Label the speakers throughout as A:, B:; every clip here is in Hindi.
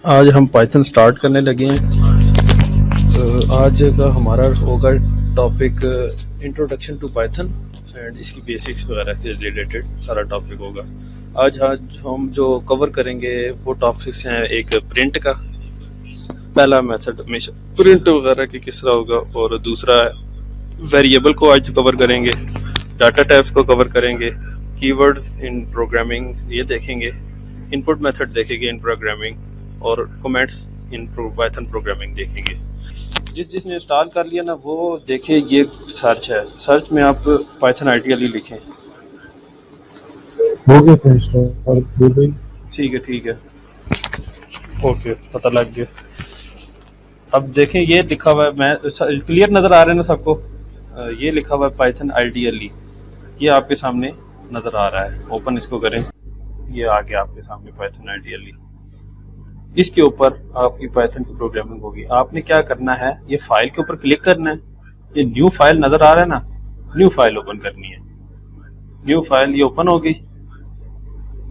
A: आज हम पाइथन स्टार्ट करने लगे हैं। आज का हमारा होगा topic introduction to Python and इसकी बेसिक्स वगैरह के रिलेटेड सारा टॉपिक होगा। आज हम जो कवर करेंगे वो टॉपिक्स हैं, एक प्रिंट का पहला मेथड हमेशा प्रिंट वगैरह की किस तरह होगा, और दूसरा वेरिएबल को आज कवर करेंगे, डाटा टाइप्स को कवर करेंगे, कीवर्ड्स इन प्रोग्रामिंग ये देखेंगे, इनपुट मेथड देखेंगे इन प्रोग्रामिंग, और कमेंट्स इन पाइथन प्रोग्रामिंग देखेंगे। जिसने इंस्टॉल कर लिया ना वो देखिए, ये सर्च है, सर्च में आप पाइथन आइडियली लिखें।
B: हो गया था इंस्टॉल,
A: ठीक है ओके, पता लग गया। अब देखें ये लिखा हुआ है, मैं क्लियर नज़र आ रहे हैं ना सबको? ये लिखा हुआ है पाइथन आइडियली, ये आपके सामने नज़र आ रहा है। ओपन इसको करें, ये आ गया आपके सामने पाइथन आइडियली। इसके ऊपर आपकी पाइथन की प्रोग्रामिंग होगी। आपने क्या करना है, ये फाइल के ऊपर क्लिक करना है, ये न्यू फाइल नज़र आ रहा है ना, न्यू फाइल ओपन करनी है। न्यू फाइल ये ओपन हो गई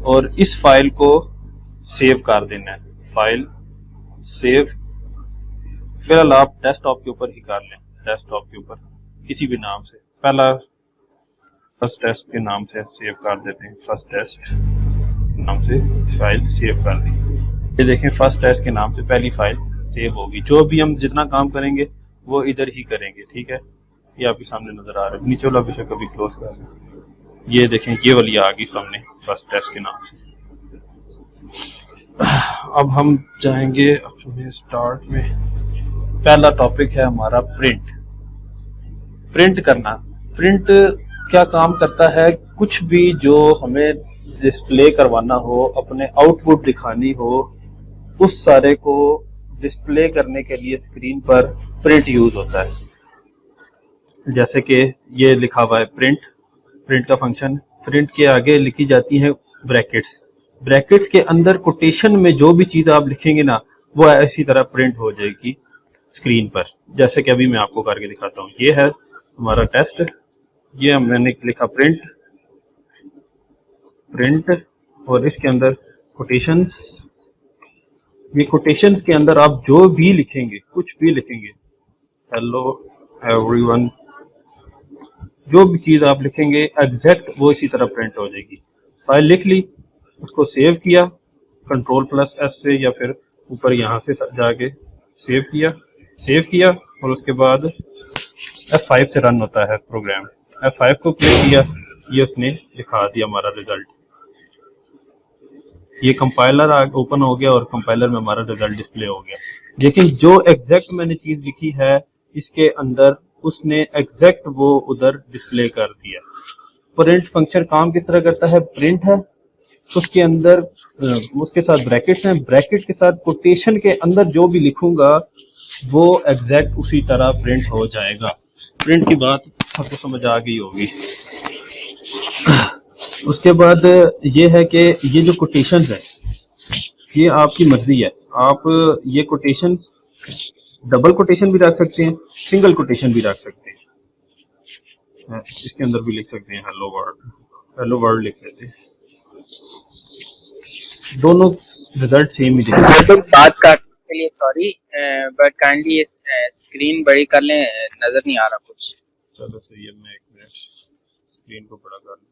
A: और इस फाइल को सेव कर देना है। फाइल सेव, फिलहाल आप डेस्कटॉप के ऊपर ही कर लें, डेस्कटॉप के ऊपर किसी भी नाम से, पहला फर्स्ट टेस्ट के नाम से सेव कर देते हैं। फर्स्ट टेस्ट नाम से फाइल सेव कर दी। ये देखें, फर्स्ट टेस्ट के नाम से पहली फाइल सेव होगी। जो भी हम जितना काम करेंगे वो इधर ही करेंगे, ठीक है। ये आपके सामने नजर आ रहा है, नीचे वाला विषय कभी क्लोज कर दें। ये देखें, ये वाली आ गई सामने फर्स्ट टेस्ट के नाम से। अब हम जाएंगे अपने स्टार्ट में। पहला टॉपिक है हमारा प्रिंट। प्रिंट करना। प्रिंट क्या काम करता है, कुछ भी जो हमें डिस्प्ले करवाना हो, अपने आउटपुट दिखानी हो, उस सारे को डिस्प्ले करने के लिए स्क्रीन पर प्रिंट यूज होता है। जैसे कि ये लिखा हुआ है प्रिंट, प्रिंट का फंक्शन। प्रिंट के आगे लिखी जाती है ब्रैकेट्स, ब्रैकेट्स के अंदर कोटेशन में जो भी चीज आप लिखेंगे ना वो इसी तरह प्रिंट हो जाएगी स्क्रीन पर। जैसे कि अभी मैं आपको करके दिखाता हूँ। ये है हमारा टेस्ट, ये मैंने लिखा प्रिंट, प्रिंट, और इसके अंदर कोटेशंस। ये कोटेशंस के अंदर आप जो भी लिखेंगे, कुछ भी लिखेंगे, हेलो एवरीवन, जो भी चीज आप लिखेंगे एग्जैक्ट वो इसी तरह प्रिंट हो जाएगी। फाइल लिख ली, उसको सेव किया Ctrl+S से, या फिर ऊपर यहाँ से जाके सेव किया, और उसके बाद F5 से रन होता है प्रोग्राम। F5 को क्लिक किया, ये उसने दिखा दिया हमारा रिजल्ट। ये कंपाइलर ओपन हो गया और कंपाइलर में हमारा रिजल्ट डिस्प्ले हो गया। लेकिन जो एग्जैक्ट मैंने चीज लिखी है इसके अंदर, उसने एग्जैक्ट वो उधर डिस्प्ले कर दिया। प्रिंट फंक्शन काम किस तरह करता है, प्रिंट है, उसके अंदर उसके साथ ब्रैकेट्स हैं, ब्रैकेट के साथ कोटेशन के अंदर जो भी लिखूंगा वो एग्जैक्ट उसी तरह प्रिंट हो जाएगा। प्रिंट की बात सबको समझ आ गई होगी। उसके बाद ये है कि ये जो कोटेशंस है ये आपकी मर्जी है। आप ये कोटेशंस डबल कोटेशन भी रख सकते हैं, सिंगल कोटेशन भी रख सकते हैं। इसके अंदर भी लिख सकते हैं हेलो वर्ल्ड, हेलो वर्ल्ड लिख लेते हैं, दोनों रिजल्ट सेम ही देंगे।
C: तो बात करने के लिए सॉरी, बट काइंडली स्क्रीन बड़ी कर लें, नजर नहीं आ रहा कुछ।
A: चलो सही है, मैं एक मिनट स्क्रीन को बड़ा कर लूं।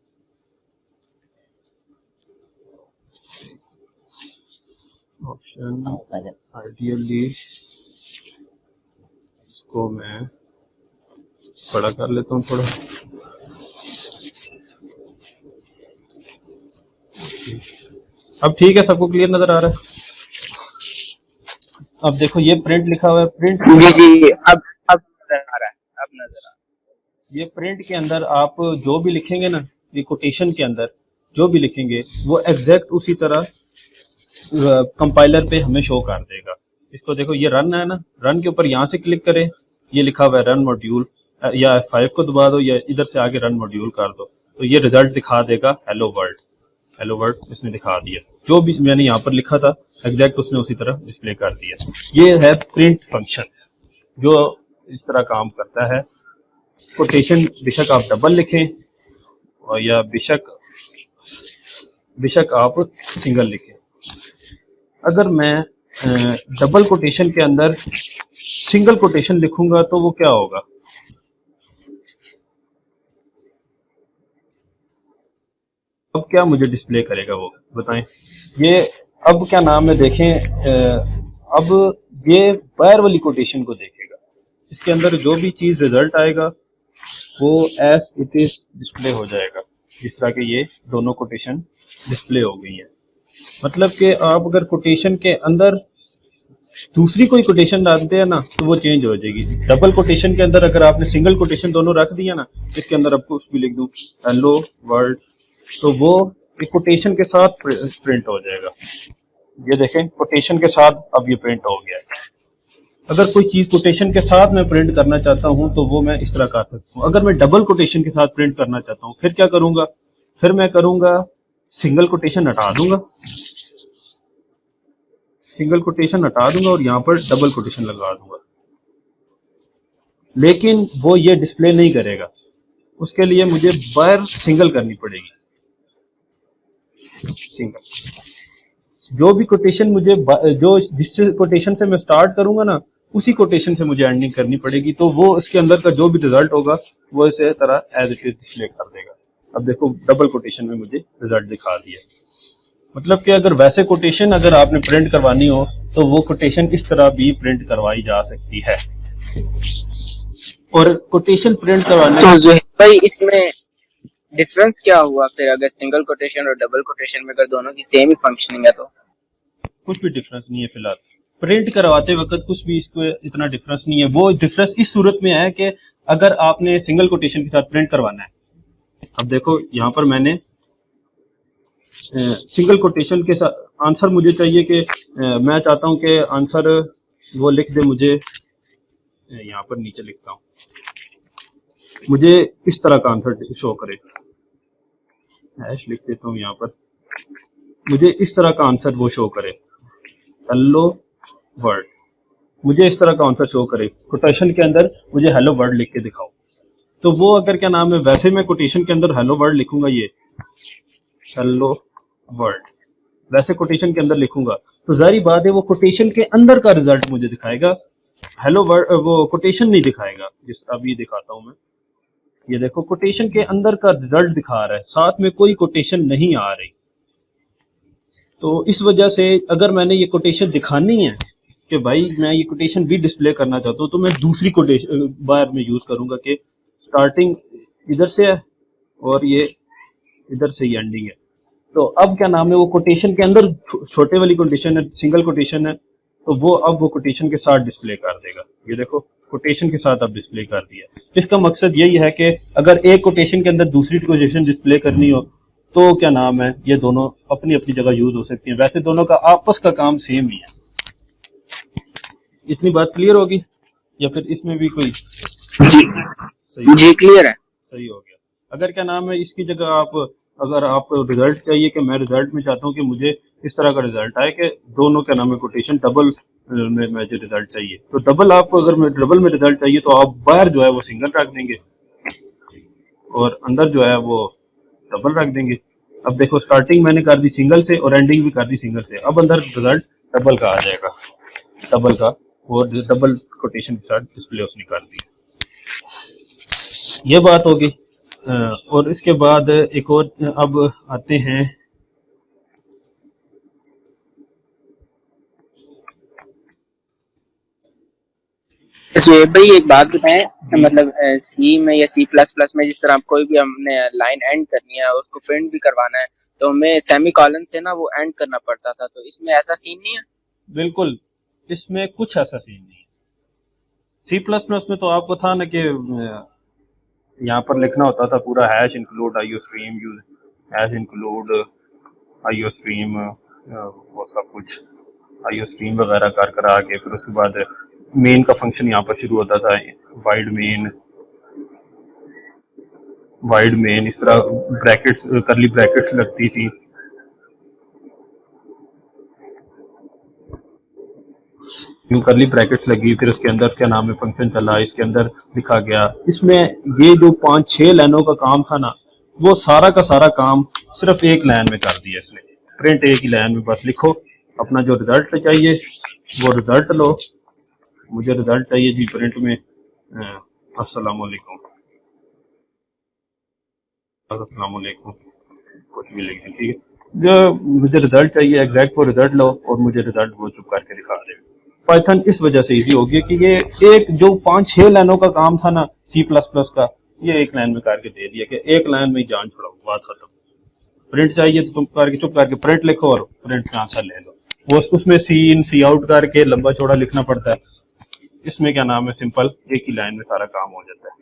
A: ऑप्शन आइडियली इसको मैं बड़ा कर लेता हूँ थोड़ा। अब ठीक है, सबको क्लियर नजर आ रहा है? अब देखो ये प्रिंट लिखा हुआ है, प्रिंट
C: जी अब नजर आ रहा है, अब नजर आ रहा है।
A: ये प्रिंट के अंदर आप जो भी लिखेंगे ना, ये कोटेशन के अंदर जो भी लिखेंगे वो एग्जैक्ट उसी तरह कंपाइलर पे हमें शो कर देगा। इसको देखो, ये रन है ना, रन के ऊपर यहाँ से क्लिक करें, ये लिखा हुआ है रन मॉड्यूल, या F5 को दबा दो या इधर से आगे रन मॉड्यूल कर दो, तो ये रिजल्ट दिखा देगा हेलो वर्ल्ड। हेलो वर्ल्ड इसने दिखा दिया, जो भी मैंने यहाँ पर लिखा था एग्जैक्ट उसने उसी तरह डिस्प्ले कर दिया। ये है प्रिंट फंक्शन जो इस तरह काम करता है। कोटेशन बेशक आप डबल लिखें और या बेशक आप सिंगल लिखें। अगर मैं डबल कोटेशन के अंदर सिंगल कोटेशन लिखूंगा तो वो क्या होगा? अब क्या मुझे डिस्प्ले करेगा वो बताएं। ये अब क्या नाम है देखें, अब ये बाहर वाली कोटेशन को देखेगा, इसके अंदर जो भी चीज रिजल्ट आएगा वो एज इट इज डिस्प्ले हो जाएगा। जिस तरह के ये दोनों कोटेशन डिस्प्ले हो गई है। मतलब कि आप अगर कोटेशन के अंदर दूसरी कोई कोटेशन डालते हैं ना तो वो चेंज हो जाएगी। डबल कोटेशन के अंदर अगर आपने सिंगल कोटेशन दोनों रख दिया ना, इसके अंदर आपको कुछ भी लिख दूं हेलो वर्ल्ड, तो वो एक कोटेशन के साथ प्रिंट हो जाएगा। ये देखें कोटेशन के साथ अब ये प्रिंट हो गया है। अगर कोई चीज कोटेशन के साथ मैं प्रिंट करना चाहता हूं तो वो मैं इस तरह कर सकता हूं। अगर मैं डबल कोटेशन के साथ प्रिंट करना चाहता हूं फिर क्या करूंगा? फिर मैं करूंगा सिंगल कोटेशन हटा दूंगा, सिंगल कोटेशन हटा दूंगा और यहाँ पर डबल कोटेशन लगा दूंगा। लेकिन वो ये डिस्प्ले नहीं करेगा, उसके लिए मुझे बाहर सिंगल करनी पड़ेगी। सिंगल जो भी कोटेशन मुझे जो जिस कोटेशन से मैं स्टार्ट करूंगा ना उसी कोटेशन से मुझे एंडिंग करनी पड़ेगी, तो वो इसके अंदर का जो भी रिजल्ट होगा वो इसे तरह एज इट इज डिस्प्ले कर देगा। अब देखो डबल कोटेशन में मुझे रिजल्ट दिखा दिया। मतलब कि अगर वैसे कोटेशन अगर आपने प्रिंट करवानी हो तो वो कोटेशन इस तरह भी प्रिंट करवाई जा सकती है। और कोटेशन प्रिंट करवाने
C: तो ज़ुहैब भाई इसमें डिफरेंस क्या हुआ फिर, अगर सिंगल कोटेशन और डबल कोटेशन में अगर दोनों की सेम ही फंक्शनिंग है तो?
A: कुछ भी डिफरेंस नहीं है फिलहाल। प्रिंट करवाते वक्त कुछ भी इसको इतना डिफरेंस नहीं है। वो डिफरेंस इस सूरत में है कि अगर आपने सिंगल कोटेशन के साथ प्रिंट करवाना है, अब देखो यहाँ पर मैंने सिंगल कोटेशन के साथ आंसर मुझे चाहिए कि मैं चाहता हूं कि आंसर वो लिख दे मुझे, यहाँ पर नीचे लिखता हूं, मुझे इस तरह का आंसर शो करे। हैश लिख देता हूं यहाँ पर, मुझे इस तरह का आंसर वो शो करे हेलो वर्ल्ड, मुझे इस तरह का आंसर शो करे। कोटेशन के अंदर मुझे हेलो वर्ल्ड लिख के दिखाओ। तो वो अगर क्या नाम है वैसे मैं कोटेशन के अंदर हेलो वर्ल्ड लिखूंगा, ये हेलो वर्ल्ड वैसे कोटेशन के अंदर लिखूंगा तो जारी बात है वो कोटेशन के अंदर का रिजल्ट मुझे दिखाएगा, हेलो वर्ल्ड वो कोटेशन नहीं दिखाएगा। जिस अभी दिखाता हूं मैं, ये देखो कोटेशन के अंदर का रिजल्ट दिखा रहा है, साथ में कोई कोटेशन नहीं आ रही। तो इस वजह से अगर मैंने ये कोटेशन दिखानी है कि भाई मैं ये कोटेशन भी डिस्प्ले करना चाहता हूँ तो मैं दूसरी कोटेशन बार में यूज करूंगा कि स्टार्टिंग इधर से है और ये इधर से ही एंडिंग है। तो अब क्या नाम है वो कोटेशन के अंदर छोटे वाली कोटेशन है, सिंगल कोटेशन है, तो वो अब वो कोटेशन के साथ डिस्प्ले कर देगा। ये देखो कोटेशन के साथ अब डिस्प्ले कर दिया। इसका मकसद यही है कि अगर एक कोटेशन के अंदर दूसरी कोटेशन डिस्प्ले करनी हो तो क्या नाम है ये दोनों अपनी अपनी जगह यूज हो सकती हैं। वैसे दोनों का आपस का काम सेम ही है। इतनी बात क्लियर होगी या फिर इसमें भी कोई?
C: जी क्लियर है,
A: सही हो गया। अगर क्या नाम है इसकी जगह आप अगर आप रिजल्ट चाहिए कि मैं रिजल्ट में चाहता हूँ कि मुझे इस तरह का रिजल्ट आए कि दोनों क्या नाम है कोटेशन डबल में मुझे रिजल्ट चाहिए, तो डबल आपको अगर डबल में रिजल्ट चाहिए तो आप बाहर जो है वो सिंगल रख देंगे और अंदर जो है वो डबल रख देंगे। अब देखो स्टार्टिंग मैंने कर दी सिंगल से और एंडिंग भी कर दी सिंगल से, अब अंदर रिजल्ट डबल का आ जाएगा, डबल का, और डबल कोटेशन के साथ डिस्प्ले उसने कर दी। ये बात होगी। और इसके बाद एक और अब आते हैं
C: ज़ुहैब भाई एक बात बताएं, मतलब सी में या सी प्लस प्लस में जिस तरह कोई भी हमने लाइन एंड करनी है उसको प्रिंट भी करवाना है तो हमें सेमी कॉलन से ना वो एंड करना पड़ता था, तो इसमें ऐसा सीन नहीं है?
A: बिल्कुल, इसमें कुछ ऐसा सीन नहीं है। सी प्लस प्लस में तो आपको था ना कि यहाँ पर लिखना होता था पूरा hash include IO stream use, hash include IO stream, वो सब कुछ आईओ स्ट्रीम वगैरह कर कर आके फिर उसके बाद मेन का फंक्शन यहाँ पर शुरू होता था, वाइड मेन इस तरह ब्रैकेट्स करली ब्रैकेट्स लगती थी। करली ब्रैकेट्स लगी, फिर उसके अंदर क्या नाम है फंक्शन चला, इसके अंदर लिखा गया। इसमें ये जो 5-6 लाइनों का काम था ना वो सारा का सारा काम सिर्फ एक लाइन में कर दिया इसने। प्रिंट एक ही लाइन में बस लिखो अपना जो रिजल्ट चाहिए वो रिजल्ट लो। मुझे रिजल्ट चाहिए जी प्रिंट में अस्सलाम वालेकुम, अस्सलाम वालेकुम, कुछ भी लिखें, ठीक है। जो मुझे रिजल्ट चाहिए एग्जैक्ट वो रिजल्ट लो और मुझे रिजल्ट वो चुप करके दिखा दे। पाइथन इस वजह से इजी हो गया कि ये एक जो 5-6 लाइनों का काम था ना सी प्लस प्लस का, ये एक लाइन में करके दे दिया कि एक लाइन में जान छोड़ाओ, बात खत्म। प्रिंट चाहिए तो तुम करके चुप करके प्रिंट लिखो और प्रिंट में आंसर ले लो। वो उसमें सी इन सी आउट करके लंबा चौड़ा लिखना पड़ता है। इसमें क्या नाम है, सिंपल एक ही लाइन में सारा काम हो जाता है।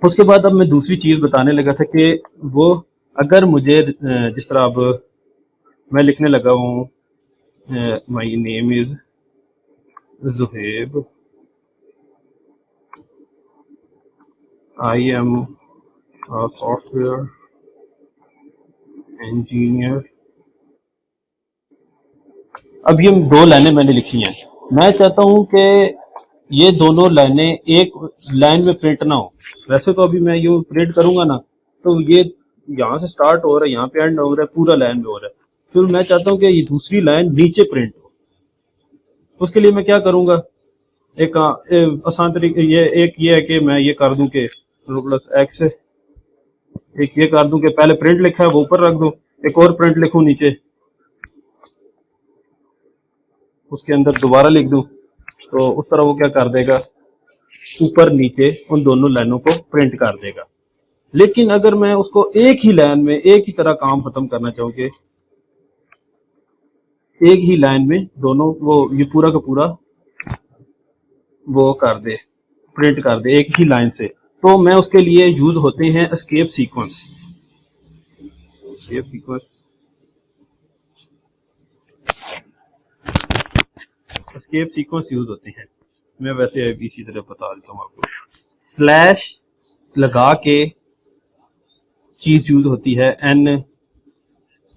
A: उसके बाद अब मैं दूसरी चीज बताने लगा था कि वो अगर मुझे जिस तरह अब मैं लिखने लगा हूँ my name is Zuheb, I am software engineer. अब ये 2 लाइनें मैंने लिखी हैं। मैं चाहता हूं कि ये दोनों लाइनें एक लाइन में प्रिंट ना हो। वैसे तो अभी मैं यूं प्रिंट करूंगा ना तो ये यहाँ से स्टार्ट हो रहा है, यहाँ पे एंड हो रहा है, पूरा लाइन में हो रहा है। फिर मैं चाहता हूँ कि ये दूसरी लाइन नीचे प्रिंट हो। उसके लिए मैं क्या करूंगा, एक आसान तरीके ये है कि मैं ये कर दूं कि प्लस एक्स, एक ये कर दूं कि पहले प्रिंट लिखा है वो ऊपर रख दूं, एक और प्रिंट लिखूं नीचे, उसके अंदर दोबारा लिख दूं, तो उस तरह वो क्या कर देगा, ऊपर नीचे उन दोनों लाइनों को प्रिंट कर देगा। लेकिन अगर मैं उसको एक ही लाइन में एक ही तरह काम खत्म करना चाहूँ कि एक ही लाइन में दोनों वो ये पूरा का पूरा वो कर दे, प्रिंट कर दे एक ही लाइन से, तो मैं उसके लिए यूज होते हैं escape sequence. Escape sequence, escape sequence use होते हैं। मैं वैसे इसी तरह बता देता हूँ आपको। स्लैश लगा के चीज यूज होती है एन,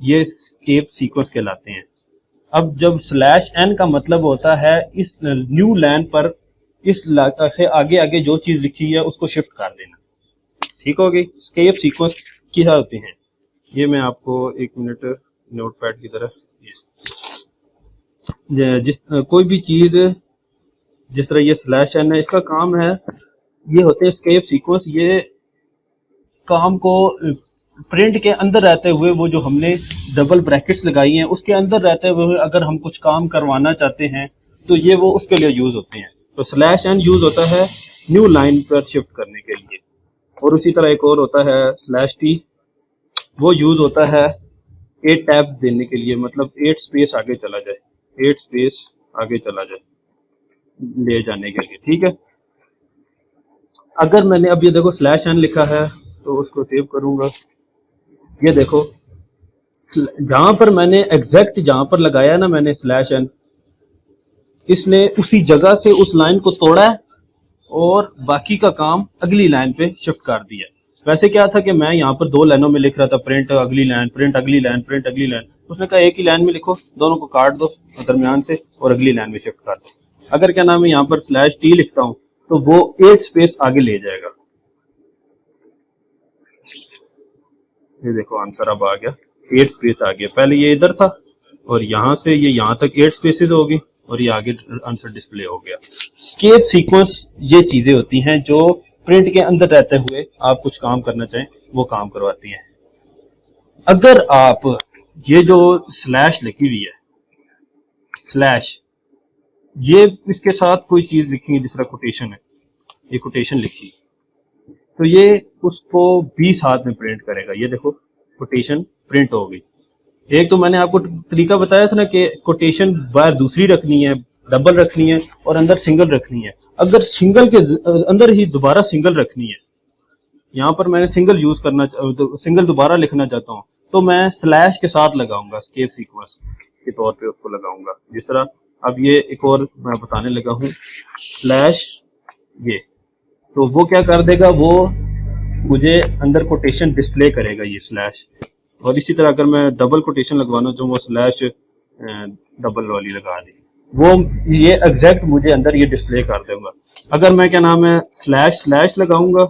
A: ये एस्केप सीक्वेंस कहलाते हैं। अब जब स्लैश एन का मतलब होता है इस न्यू लाइन पर इस से आगे आगे जो चीज लिखी है उसको शिफ्ट कर देना, ठीक हो गई। एस्केप सीक्वेंस क्या होते हैं ये मैं आपको एक मिनट नोटपैड की तरह, जिस कोई भी चीज जिस तरह ये स्लैश एन है इसका काम है, ये होते हैं एस्केप सीक्वेंस। ये काम को प्रिंट के अंदर रहते हुए वो जो हमने डबल ब्रैकेट्स लगाई हैं उसके अंदर रहते हुए अगर हम कुछ काम करवाना चाहते हैं तो ये वो उसके लिए यूज होते हैं। तो स्लैश एन यूज होता है न्यू लाइन पर शिफ्ट करने के लिए, और उसी तरह एक और होता है स्लैश टी, वो यूज होता है 8 टैब देने के लिए, मतलब 8 स्पेस आगे चला जाए, 8 स्पेस आगे चला जाए ले जाने के लिए, ठीक है। अगर मैंने अब ये देखो स्लैश एन लिखा है तो उसको सेव करूंगा, ये देखो जहां पर मैंने एग्जैक्ट जहां पर लगाया ना मैंने स्लैश एन, इसने उसी जगह से उस लाइन को तोड़ा है और बाकी का काम अगली लाइन पे शिफ्ट कर दिया। वैसे क्या था कि मैं यहाँ पर 2 लाइनों में लिख रहा था, प्रिंट अगली लाइन, प्रिंट अगली लाइन, प्रिंट अगली लाइन। उसने कहा एक ही लाइन में लिखो, दोनों को काट दो दरमियान से और अगली लाइन में शिफ्ट कर दो। अगर क्या नाम है यहाँ पर स्लैश टी लिखता हूँ तो वो 8 स्पेस आगे ले जाएगा। ये देखो आंसर अब आ गया, 8 स्पेस आ गया। पहले ये इधर था और यहाँ से ये यहाँ तक 8 स्पेसेस होगी और ये आगे आंसर डिस्प्ले हो गया। एस्केप सीक्वेंस ये चीजें होती हैं जो प्रिंट के अंदर रहते हुए आप कुछ काम करना चाहें वो काम करवाती हैं। अगर आप ये जो स्लैश लिखी हुई है, स्लैश, ये इसके साथ कोई चीज लिखी है जिस तरह कोटेशन है, ये कोटेशन लिखी, तो ये उसको 20 हाथ में प्रिंट करेगा। ये देखो कोटेशन प्रिंट हो गई। एक तो मैंने आपको तरीका बताया था ना कि कोटेशन बाहर दूसरी रखनी है, डबल रखनी है और अंदर सिंगल रखनी है। अगर सिंगल के अंदर ही दोबारा सिंगल रखनी है, यहाँ पर मैंने सिंगल यूज करना, सिंगल दोबारा लिखना चाहता हूँ तो मैं स्लैश के साथ लगाऊंगा, एस्केप सीक्वेंस के तौर पे उसको लगाऊंगा। जिस तरह अब ये एक और मैं बताने लगा हूँ स्लैश, ये तो वो क्या कर देगा, वो मुझे अंदर कोटेशन डिस्प्ले करेगा ये स्लैश। और इसी तरह अगर मैं डबल कोटेशन लगवाना चाहूँ वो स्लैश डबल वाली लगा दी, वो ये एग्जैक्ट मुझे अंदर ये डिस्प्ले कर देगा। अगर मैं क्या नाम है स्लैश स्लैश लगाऊंगा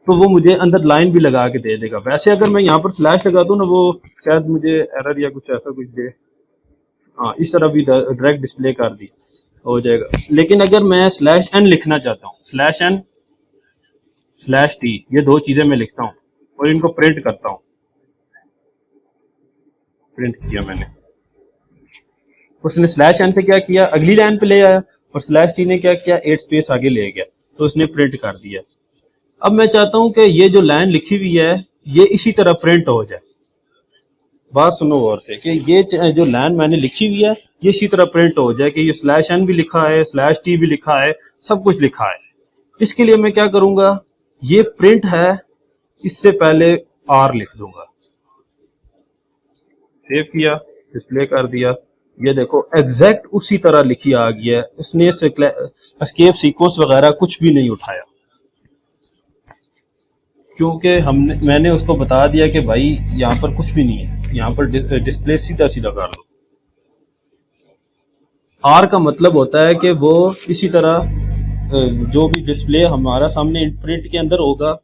A: तो वो मुझे अंदर लाइन भी लगा के दे देगा। वैसे अगर मैं यहाँ पर स्लैश लगा दूँ ना, वो शायद मुझे एरर या कुछ ऐसा कुछ दे। हाँ, इस तरह भी डायरेक्ट डिस्प्ले कर दी हो जाएगा। लेकिन अगर मैं स्लैश एन लिखना चाहता हूँ, स्लैश एन स्लैश टी, ये दो चीजें मैं लिखता हूँ और इनको प्रिंट करता हूँ। प्रिंट किया मैंने, उसने स्लैश एन पे क्या किया, अगली लाइन पे ले आया, और स्लैश टी ने क्या किया, 8 स्पेस आगे ले गया, तो उसने प्रिंट कर दिया। अब मैं चाहता हूं कि ये जो लाइन लिखी हुई है ये इसी तरह प्रिंट हो जाए। बात सुनो गौर से कि ये जो लाइन मैंने लिखी हुई है ये इसी तरह प्रिंट हो जाए कि ये स्लैश एन भी लिखा है, स्लैश टी भी लिखा है, सब कुछ लिखा है। इसके लिए मैं क्या करूंगा, ये प्रिंट है, इससे पहले आर लिख दूंगा। सेव किया, डिस्प्ले कर दिया, ये देखो एग्जैक्ट उसी तरह लिखी आ गई है। इसने एस्केप सीक्वेंस वगैरह कुछ भी नहीं उठाया, क्योंकि मैंने उसको बता दिया कि भाई यहाँ पर कुछ भी नहीं है, यहाँ पर डिस्प्ले सीधा सीधा कर लो। आर का मतलब होता है कि वो इसी तरह जो भी डिस्प्ले हमारा सामने प्रिंट के अंदर होगा,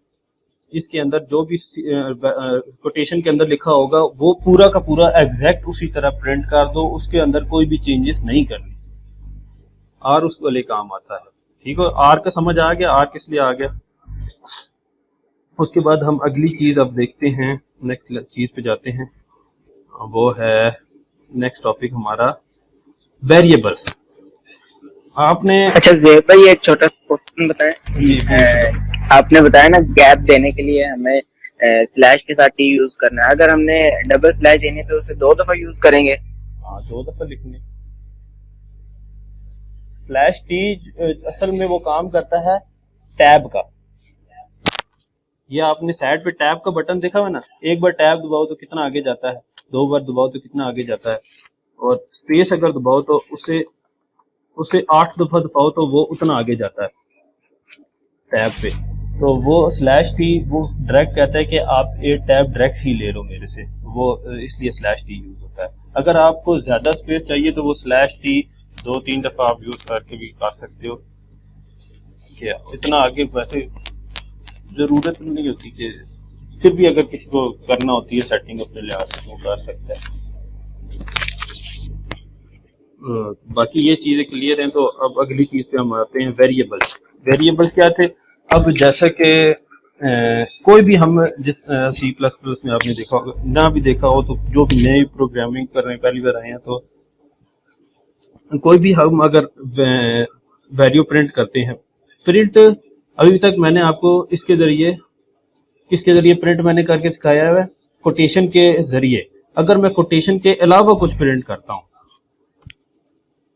A: इसके अंदर जो भी कोटेशन के अंदर लिखा होगा वो पूरा का पूरा एग्जैक्ट उसी तरह प्रिंट कर दो, उसके अंदर कोई भी चेंजेस नहीं करनी। आर उस वाले काम आता है। ठीक है, आर का समझ आ गया, आर किस लिए आ गया। उसके बाद हम अगली चीज अब देखते हैं, नेक्स्ट चीज पे जाते हैं, वो है नेक्स्ट टॉपिक हमारा वेरिएबल्स। आपने
C: अच्छा ज़ेब भाई, एक छोटा क्वेश्चन बताएं। आपने बताया ना गैप देने के लिए हमें स्लैश के साथ टी यूज करना है। अगर हमने डबल स्लैश देनी है तो उसे 2 दफा यूज करेंगे।
A: हाँ, 2 दफा लिखने। स्लैश टी असल में वो काम करता है टैब का। ये आपने साइड पे टैब का बटन देखा हुआ ना, एक बार टैब दबाओ तो कितना आगे जाता है, 2 बार दबाओ तो कितना आगे जाता है, और स्पेस अगर दबाओ तो उसे 8 दफा दबाओ तो वो उतना आगे जाता है टैब पे। तो वो स्लैश टी वो डायरेक्ट कहता है कि आप ये टैब डायरेक्ट ही ले लो मेरे से, वो इसलिए स्लैश टी यूज होता है। अगर आपको ज्यादा स्पेस चाहिए तो वो स्लैश टी 2-3 दफा आप यूज करके भी कर सकते हो। क्या इतना आगे वैसे जरूरत नहीं होती, कि फिर भी अगर किसी को करना होती है सेटिंग अपने लिहाज से वो कर सकता है। बाकी ये चीजें क्लियर हैं। तो अब अगली चीज पे हम आते हैं, वेरिएबल्स। वेरिएबल्स क्या थे, अब जैसे कि कोई भी हम जिस सी प्लस प्लस में आपने देखा होगा, ना भी देखा हो तो जो भी नए प्रोग्रामिंग कर रहे हैं, पहली बार आए हैं, तो कोई भी हम अगर वैल्यू प्रिंट करते हैं, प्रिंट अभी तक मैंने आपको किसके जरिए प्रिंट मैंने करके सिखाया है, कोटेशन के जरिए। अगर मैं कोटेशन के अलावा कुछ प्रिंट करता हूं,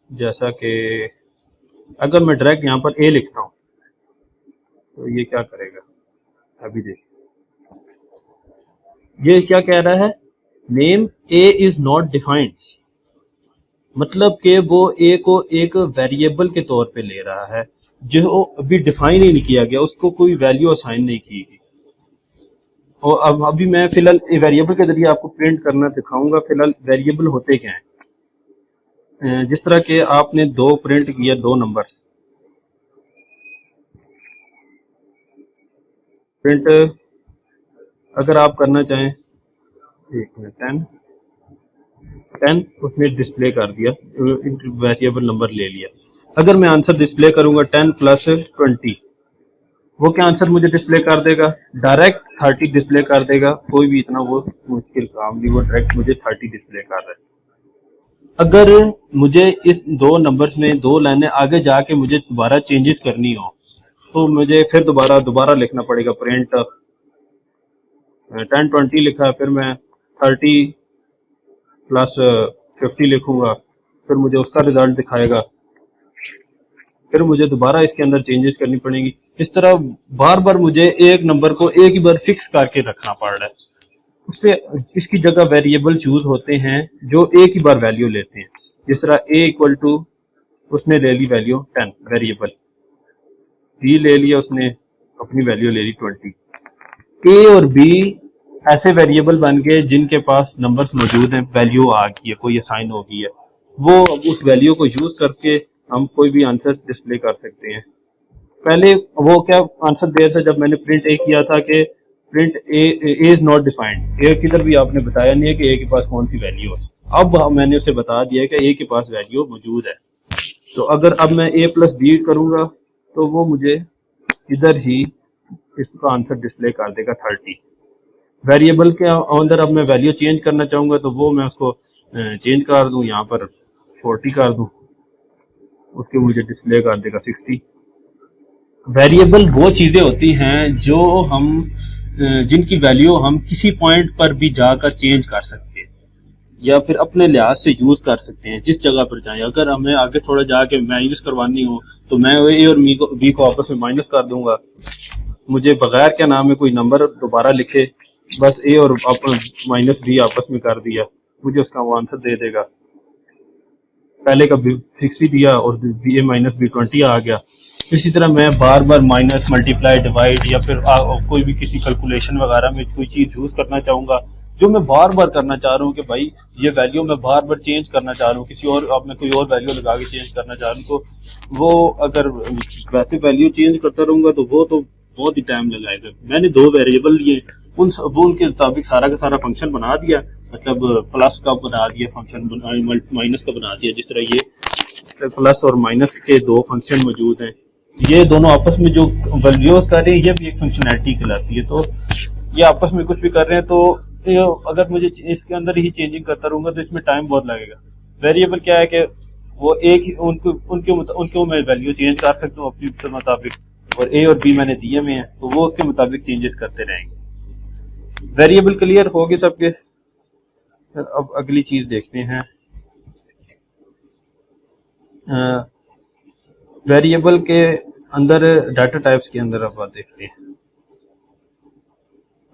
A: जैसा कि अगर मैं डायरेक्ट यहां पर ए लिखता हूं तो ये क्या करेगा, अभी देखिए ये क्या कह रहा है, name A is not defined. मतलब कि वो ए को एक वेरिएबल के तौर पे ले रहा है जो अभी डिफाइन ही नहीं किया गया, उसको कोई वैल्यू असाइन नहीं की गई। और अब अभी मैं फिलहाल वेरिएबल के जरिए आपको प्रिंट करना दिखाऊंगा। फिलहाल वेरिएबल होते क्या हैं, जिस तरह के आपने 2 प्रिंट किया, 2 नंबर्स प्रिंट अगर आप करना चाहें, 1 मिनट, 10 उसने डिस्प्ले कर दिया, वेरिएबल नंबर ले लिया। अगर मैं आंसर डिस्प्ले करूंगा 10 + 20, वो क्या आंसर मुझे डिस्प्ले कर देगा, डायरेक्ट 30 डिस्प्ले कर देगा। कोई भी इतना वो मुश्किल काम नहीं, वो डायरेक्ट मुझे 30 डिस्प्ले कर रहा है। अगर मुझे इस 2 नंबर्स में 2 लाइनें आगे जाके मुझे दोबारा चेंजेस करनी हो तो मुझे फिर दोबारा लिखना पड़ेगा, प्रिंट 10-20 लिखा, फिर मैं 30 + 50 लिखूंगा, फिर मुझे उसका रिजल्ट दिखाएगा, फिर मुझे दोबारा इसके अंदर चेंजेस करनी पड़ेंगी। इस तरह बार बार मुझे एक नंबर को एक ही बार फिक्स करके रखना पड़ रहा है। उससे इसकी जगह वेरिएबल चूज होते हैं जो एक ही बार वैल्यू लेते हैं। जिस तरह a = उसने ले ली वैल्यू 10 वेरिएबल, b ले लिया उसने अपनी वैल्यू ले ली 20। a और b ऐसे वेरिएबल बन गए जिनके पास नंबर्स मौजूद हैं, वैल्यू आ गई है, कोई असाइन हो गई है, वो उस वैल्यू को यूज करके हम कोई भी आंसर डिस्प्ले कर सकते हैं। पहले वो क्या आंसर दिया था जब मैंने प्रिंट ए किया था कि print A is not defined, A किधर भी आपने बताया नहीं है कि ए के पास कौन सी वैल्यू है। अब मैंने उसे बता दिया कि ए के पास वैल्यू मौजूद है। तो अगर अब मैं ए प्लस बी करूंगा तो वो मुझे इधर ही इसका आंसर डिस्प्ले कर देगा 30। वेरिएबल के अंदर अब मैं वैल्यू चेंज करना चाहूंगा तो वो मैं उसको चेंज कर दूं, यहाँ पर 40 कर दूं, उसके मुझे डिस्प्ले कर देगा 60। वेरिएबल वो चीजें होती हैं जो हम जिनकी वैल्यू हम किसी पॉइंट पर भी जाकर चेंज कर सकते हैं या फिर अपने लिहाज से यूज कर सकते हैं जिस जगह पर जाएं। अगर हमें आगे थोड़ा जाके माइनस करवानी हो तो मैं ए और बी को आपस में माइनस कर दूंगा, मुझे बगैर क्या नाम है कोई नंबर दोबारा लिखे, बस ए और माइनस बी आपस में कर दिया, मुझे उसका वो आंसर दे देगा। पहले का 60 दिया और बी ए माइनस बी 20 आ गया। इसी तरह मैं बार बार माइनस मल्टीप्लाई डिवाइड या फिर कोई भी किसी कैलकुलेशन वगैरह में कोई चीज यूज करना चाहूंगा जो मैं बार बार करना चाह रहा हूँ कि भाई ये वैल्यू मैं बार बार चेंज करना चाह रहा हूँ, किसी और अब मैं कोई और वैल्यू लगा के चेंज करना चाह रहा हूँ, तो वो अगर वैसे वैल्यू चेंज करता रहूंगा तो वो तो बहुत ही टाइम लगाएगा। मैंने दो वेरिएबल लिए, वो उनके मुताबिक सारा का सारा फंक्शन बना दिया, मतलब प्लस का बना दिया फंक्शन, माइनस का बना दिया। जिस तरह ये प्लस और माइनस के दो फंक्शन मौजूद हैं, ये दोनों आपस में जो वैल्यूज कर रहे हैं ये भी एक फंक्शनैलिटी कहलाती है। तो ये आपस में कुछ भी कर रहे हैं तो अगर मुझे इसके अंदर ही चेंजिंग करता रहूंगा तो इसमें टाइम बहुत लगेगा। वेरिएबल क्या है कि वो एक उनके मैं वैल्यू चेंज कर सकता हूँ अपने मुताबिक, और ए और बी मैंने दिए हुए हैं तो वो उसके मुताबिक चेंजेस करते रहेंगे। वेरिएबल क्लियर हो गए सबके। अब अगली चीज देखते हैं, वेरिएबल के अंदर डाटा टाइप्स के अंदर अब देखते हैं।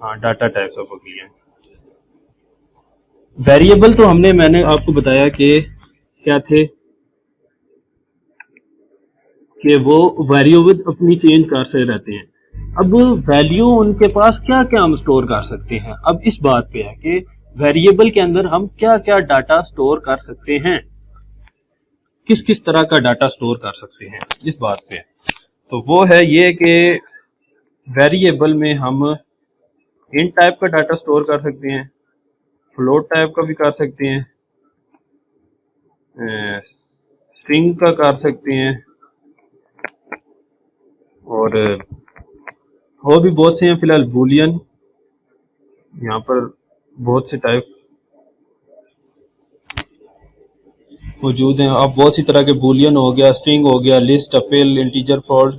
A: हाँ, डाटा टाइप्स अब अगली हैं। वेरिएबल तो मैंने आपको बताया कि क्या थे कि वो वेरिएबल अपनी चेंज कर से रहते हैं। अब वैल्यू उनके पास क्या क्या हम स्टोर कर सकते हैं, अब इस बात पे है कि वेरिएबल के अंदर हम क्या क्या डाटा स्टोर कर सकते हैं, किस किस तरह का डाटा स्टोर कर सकते हैं, इस बात पे। तो वो है ये कि वेरिएबल में हम इंट टाइप का डाटा स्टोर कर सकते हैं, फ्लोट टाइप का भी कर सकते हैं, स्ट्रिंग का कर सकते हैं, और भी बहुत से हैं। फिलहाल बूलियन यहाँ पर बहुत से टाइप मौजूद हैं। अब बहुत सी तरह के बूलियन हो गया, स्ट्रिंग हो गया, लिस्ट, अपेल, इंटीजर, फ्लोट,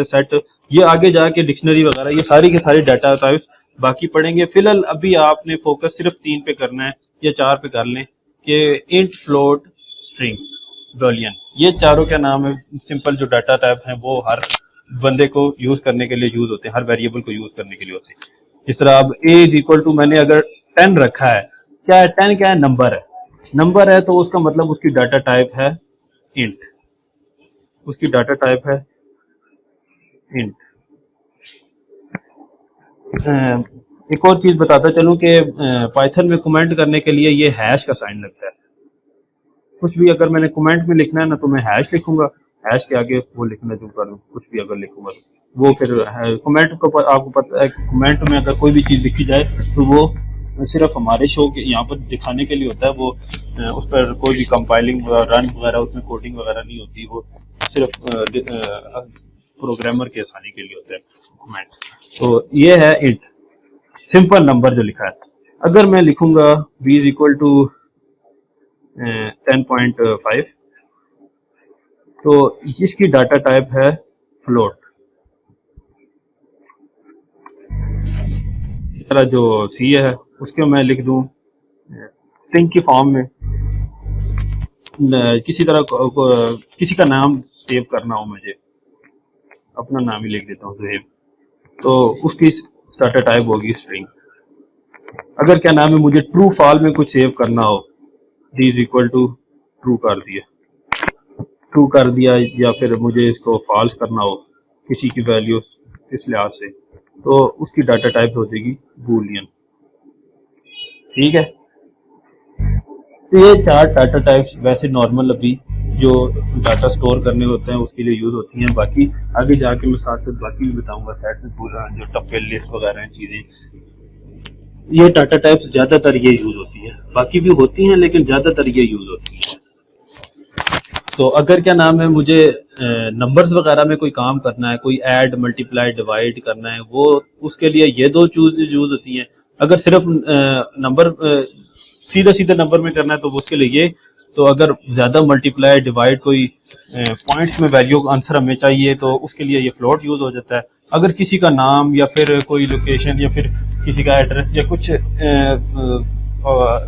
A: सेट, ये आगे जाके डिक्शनरी वगैरह ये सारी के सारी डाटा टाइप्स बाकी पढ़ेंगे। फिलहाल अभी आपने फोकस सिर्फ 3 पे करना है या 4 पे कर लें कि इंट, फ्लोट, स्ट्रिंग, बूलियन, ये चारों क्या नाम है सिंपल जो डाटा टाइप हैं वो हर बंदे को यूज करने के लिए यूज होते हैं, हर वेरिएबल को यूज करने के लिए होते हैं। इस तरह अब a इज इक्वल टू मैंने अगर 10 रखा है, क्या है 10 क्या है, नंबर है, नंबर है तो उसका मतलब उसकी डाटा टाइप है इंट, उसकी डाटा टाइप है इंट। एक और चीज बताता चलूं कि पाइथन में कमेंट करने के लिए ये हैश का साइन लगता है। कुछ भी अगर मैंने कमेंट में लिखना है ना तो मैं हैश लिखूंगा, हैश के आगे वो लिखना जो करूँ, कुछ भी अगर लिखूंगा वो फिर कमेंट को आपको पता है कमेंट में अगर कोई भी चीज लिखी जाए तो वो सिर्फ हमारे शो के यहाँ पर दिखाने के लिए होता है, वो उस पर कोई भी कंपाइलिंग रन वगैरह उसमें कोडिंग वगैरह नहीं होती, वो सिर्फ प्रोग्रामर के आसानी के लिए होता है कमेंट। तो ये है इंट, सिंपल नंबर जो लिखा है। अगर मैं लिखूंगा b इज इक्वल टू 10.5 तो इसकी डाटा टाइप है फ्लोट। तरह जो सी है उसके मैं लिख दूं स्ट्रिंग की फॉर्म में, किसी तरह किसी का नाम सेव करना हो, मुझे अपना नाम ही लिख देता हूँ जुहेब, तो उसकी डाटा टाइप होगी स्ट्रिंग। अगर क्या नाम है मुझे ट्रू फॉल में कुछ सेव करना हो, D is equal to true कर दिया, या फिर मुझे इसको फॉल्स करना हो किसी की वैल्यू इस लिहाज से, तो उसकी डाटा टाइप हो जाएगी बूलियन। ठीक है, तो ये 4 डाटा टाइप्स वैसे नॉर्मल अभी जो डाटा स्टोर करने होते हैं उसके लिए यूज़ होती हैं। बाकी आगे जाके मैं साथ साथ बाकी भी बताऊंगा, सेट पूरा जो टप्पे लिस्ट वगैरह हैं चीज़ें, ये डाटा टाइप्स ज़्यादातर ये यूज़ होती है। बाकी भी होती हैं लेकिन ज़्यादातर ये यूज़ होती है। तो अगर क्या नाम है मुझे नंबर्स वगैरह में कोई काम करना है, कोई ऐड मल्टीप्लाई डिवाइड करना है, वो उसके लिए ये दो चूज यूज होती हैं। अगर सिर्फ नंबर सीधा सीधा नंबर में करना है तो उसके लिए ये। तो अगर ज्यादा मल्टीप्लाई डिवाइड कोई पॉइंट्स में वैल्यू आंसर हमें चाहिए तो उसके लिए ये फ्लोट यूज हो जाता है। अगर किसी का नाम या फिर कोई लोकेशन या फिर किसी का एड्रेस या कुछ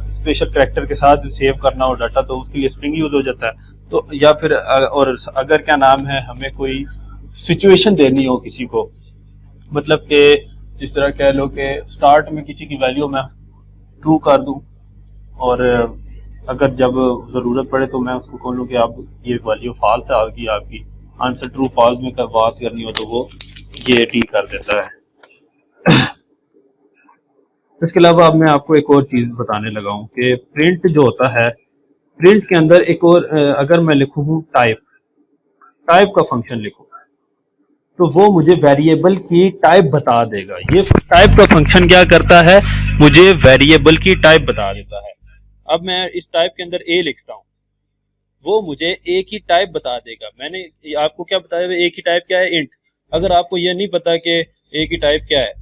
A: स्पेशल कैरेक्टर के साथ सेव करना हो डाटा तो उसके लिए स्ट्रिंग यूज हो जाता है। तो या फिर और अगर क्या नाम है हमें कोई सिचुएशन देनी हो किसी को, मतलब कि इस तरह कह लो कि स्टार्ट में किसी की वैल्यू मैं ट्रू कर दूं और अगर जब ज़रूरत पड़े तो मैं उसको कहूँ कि आप ये वैल्यू फॉल्स आ गई, आपकी आंसर ट्रू फॉल्स में बात करनी हो तो वो ये टी कर देता है। इसके अलावा अब मैं आपको एक और चीज़ बताने लगा हूँ कि प्रिंट जो होता है, प्रिंट के अंदर एक और अगर मैं लिखूँ टाइप का फंक्शन लिखूँ तो वो मुझे वेरिएबल की टाइप बता देगा। ये टाइप का फंक्शन क्या करता है, मुझे वेरिएबल की टाइप बता देता है। अब मैं इस टाइप के अंदर ए लिखता हूँ, वो मुझे ए की टाइप बता देगा। मैंने आपको क्या बताया, ए की टाइप क्या है, इंट। अगर आपको यह नहीं पता कि ए की टाइप क्या है,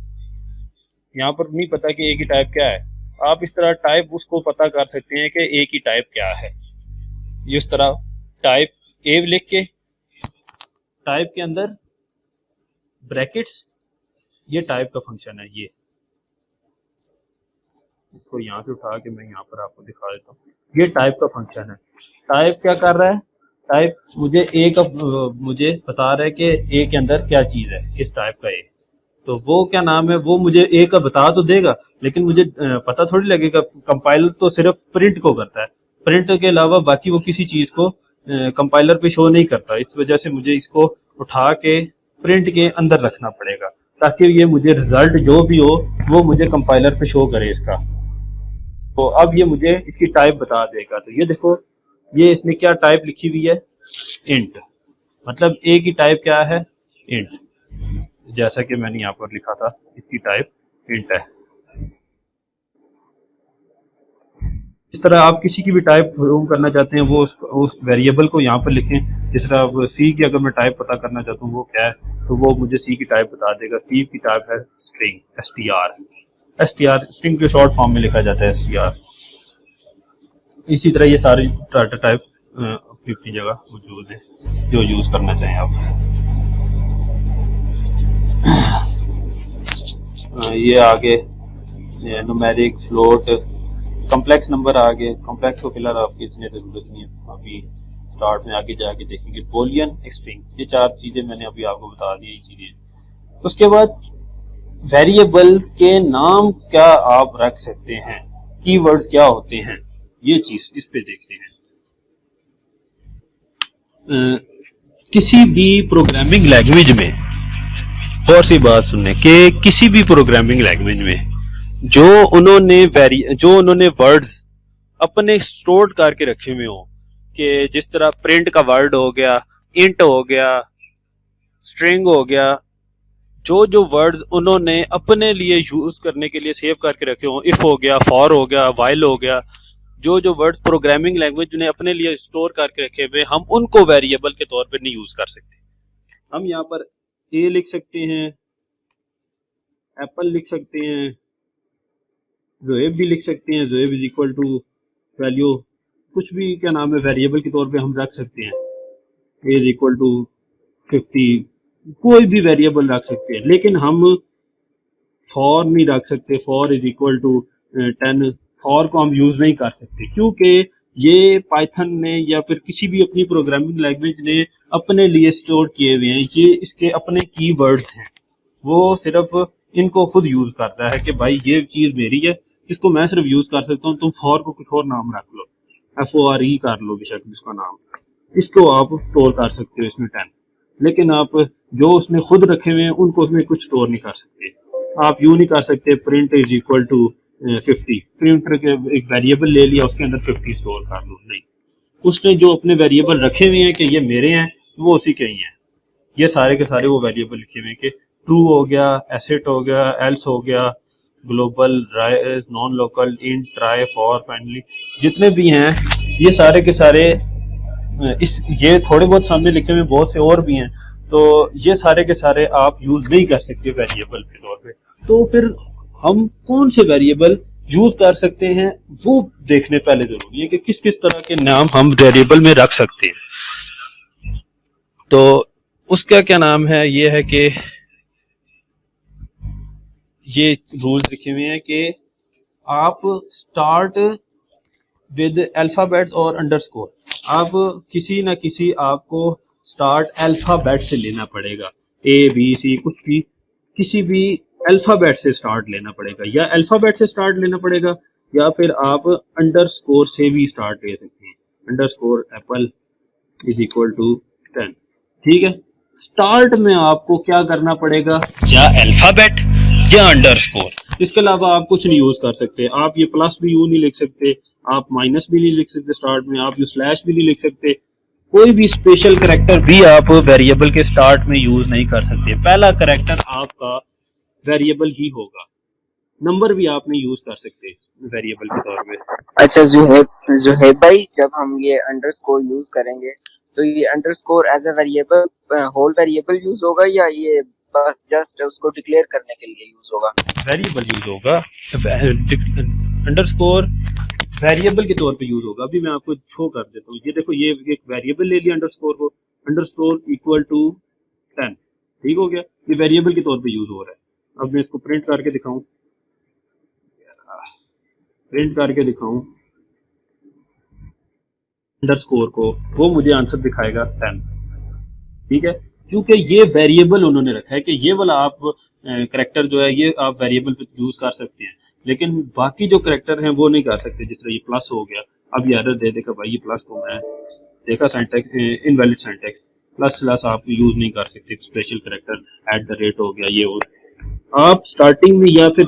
A: यहाँ पर नहीं पता कि ए की टाइप क्या है, आप इस तरह टाइप उसको पता कर सकते हैं कि ए की टाइप क्या है। इस तरह टाइप ए लिख के टाइप के अंदर ब्रैकेट्स, ये टाइप का फंक्शन है। ये इसको यहाँ से उठा के मैं यहाँ पर आपको दिखा देता हूँ। ये टाइप का फंक्शन है। टाइप क्या कर रहा है, टाइप मुझे ए का मुझे बता रहा है कि ए के अंदर क्या चीज है, इस टाइप का ए। तो वो क्या नाम है, वो मुझे ए का बता तो देगा लेकिन मुझे पता थोड़ी लगेगा। कंपाइलर तो सिर्फ प्रिंट को करता है, प्रिंट के अलावा बाकी वो किसी चीज को कंपाइलर पे शो नहीं करता। इस वजह से मुझे इसको उठा के प्रिंट के अंदर रखना पड़ेगा ताकि ये मुझे रिजल्ट जो भी हो वो मुझे कंपाइलर पे शो करे इसका। तो अब ये मुझे इसकी टाइप बता देगा। तो ये देखो, ये इसने क्या टाइप लिखी हुई है, इंट। मतलब ए की टाइप क्या है, इंट। जैसा कि मैंने यहाँ पर लिखा था, इसकी टाइप इंट है। इस तरह आप किसी की भी टाइप रूम करना चाहते हैं वो उस वेरिएबल को यहाँ पर लिखें। जिस तरह सी की अगर मैं टाइप पता करना चाहता हूँ वो क्या है, तो वो मुझे सी की टाइप बता देगा। सी की टाइप है स्ट्रिंग, str स्ट्रिंग के शॉर्ट फॉर्म में लिखा जाता है str। इसी तरह ये सारी डाटा टाइप्स अपनी अपनी जगह मौजूद है जो यूज करना चाहें आप। ये आगे न्यूमेरिक, फ्लोट, कॉम्प्लेक्स नंबर आ गए। कॉम्प्लेक्स को फिलहाल आपकी इतनी जरूरत नहीं है, अभी स्टार्ट में आगे जाके देखेंगे। बोलियन, स्ट्रिंग, ये चार चीजें मैंने अभी आपको बता दी। ये चीजें उसके बाद वेरिएबल्स के नाम क्या आप रख सकते हैं, कीवर्ड्स क्या होते हैं, ये चीज इस पे देखते हैं। किसी भी प्रोग्रामिंग लैंग्वेज में, और सी बात सुनने के, किसी भी प्रोग्रामिंग लैंग्वेज में जो उन्होंने वर्ड्स अपने स्टोर करके रखे हुए हो, कि जिस तरह प्रिंट का वर्ड हो गया, इंट हो गया, स्ट्रिंग हो गया, जो वर्ड्स उन्होंने अपने लिए यूज करने के लिए सेव करके रखे हो, इफ हो गया, फॉर हो गया, वाइल हो गया, जो वर्ड्स प्रोग्रामिंग लैंग्वेज ने अपने लिए स्टोर करके रखे हुए, हम उनको वेरिएबल के तौर पे नहीं यूज कर सकते। हम यहाँ पर ए लिख सकते हैं, एप्पल लिख सकते हैं, ज़ोएब भी लिख सकते हैं, Zoeb is equal to value, कुछ भी क्या नाम है वेरिएबल के तौर पे हम रख सकते हैं। ए इज इक्वल टू 50, कोई भी वेरिएबल रख सकते हैं। लेकिन हम फॉर नहीं रख सकते, for is equal to 10, for को हम यूज नहीं कर सकते क्योंकि ये पाइथन ने या फिर किसी भी अपनी प्रोग्रामिंग लैंग्वेज ने अपने लिए स्टोर किए हुए हैं। ये इसके अपने कीवर्ड्स हैं, वो सिर्फ इनको खुद यूज करता है कि भाई ये चीज मेरी है, इसको मैं सिर्फ यूज कर सकता हूँ। तुम फॉर को कुछ और नाम रख लो, FORE कर लो बेशक इसका नाम, इसको आप स्टोर कर सकते हो इसमें 10। लेकिन आप जो उसने खुद रखे हुए हैं उनको उसमें कुछ स्टोर नहीं कर सकते। आप यूं नहीं कर सकते print is equal to 50, printer के एक वेरिएबल ले लिया उसके अंदर 50 स्टोर कर लो, नहीं, उसने जो अपने वेरिएबल रखे हुए हैं कि ये मेरे हैं, वो उसी के ही हैं। ये सारे के सारे वो वेरिएबल लिखे हुए हैं कि ट्रू हो गया, एसेट हो गया, एल्स हो गया, global, rise, non local, int, try, for, finally, जितने भी हैं ये सारे के सारे ये थोड़े बहुत सामने लिखे हुए, बहुत से और भी हैं। तो ये सारे के सारे आप यूज नहीं कर सकते वेरिएबल के तौर पे। तो फिर हम कौन से वेरिएबल यूज कर सकते हैं वो देखने पहले जरूरी है कि किस किस तरह के नाम हम वेरिएबल में रख सकते हैं। तो उसका क्या नाम है, ये है कि ये रूल्स लिखे हुए हैं कि आप स्टार्ट विद अल्फाबेट और अंडरस्कोर। आप किसी ना किसी आपको स्टार्ट अल्फाबेट से लेना पड़ेगा, ए बी सी कुछ भी, किसी भी अल्फाबेट से स्टार्ट लेना पड़ेगा, या अल्फाबेट से स्टार्ट लेना पड़ेगा, या फिर आप अंडरस्कोर से भी स्टार्ट ले सकते हैं। Underscore apple is equal to 10, ठीक है। स्टार्ट में आपको क्या करना पड़ेगा, या अल्फाबेट या अंडरस्कोर। इसके अलावा आप कुछ नहीं यूज कर सकते। आप ये प्लस भी यूं नहीं लिख सकते, आप माइनस भी नहीं लिख सकते स्टार्ट में, आप ये स्लैश भी नहीं लिख सकते। कोई भी स्पेशल करैक्टर भी आप वेरिएबल के स्टार्ट में यूज नहीं कर सकते। पहला करैक्टर आपका वेरिएबल ही होगा। नंबर भी आप नहीं यूज कर सकते वेरिएबल के तौर पे।
C: अच्छा जुहेब भाई, जब हम ये अंडरस्कोर यूज करेंगे तो ये underscore as a variable whole variable use होगा, या ये बस जस्ट उसको डिक्लेयर करने के लिए यूज होगा?
A: वेरिएबल यूज होगा, अंडरस्कोर वेरिएबल के तौर पे यूज होगा। अभी मैं आपको शो कर देता हूँ। ये देखो, ये एक वेरिएबल ले लिया अंडरस्कोर को, अंडरस्कोर इक्वल टू 10, ठीक हो गया। ये वेरिएबल के तौर पे यूज हो रहा है। अब मैं इसको प्रिंट करके दिखाऊं, अंडरस्कोर को, वो मुझे आंसर दिखाएगा 10, ठीक है। क्योंकि ये वेरिएबल उन्होंने रखा है कि ये वाला आप करैक्टर जो है ये आप वेरिएबल पे यूज कर सकते हैं, लेकिन बाकी जो करैक्टर हैं वो नहीं कर सकते। जिस तरह ये प्लस हो गया, अब ये एरर दे देगा भाई ये प्लस तो मैं देखा syntax invalid syntax, plus slash आप यूज नहीं कर सकते। Special character at the rate हो गया, ये हो, आप स्टार्टिंग में या फिर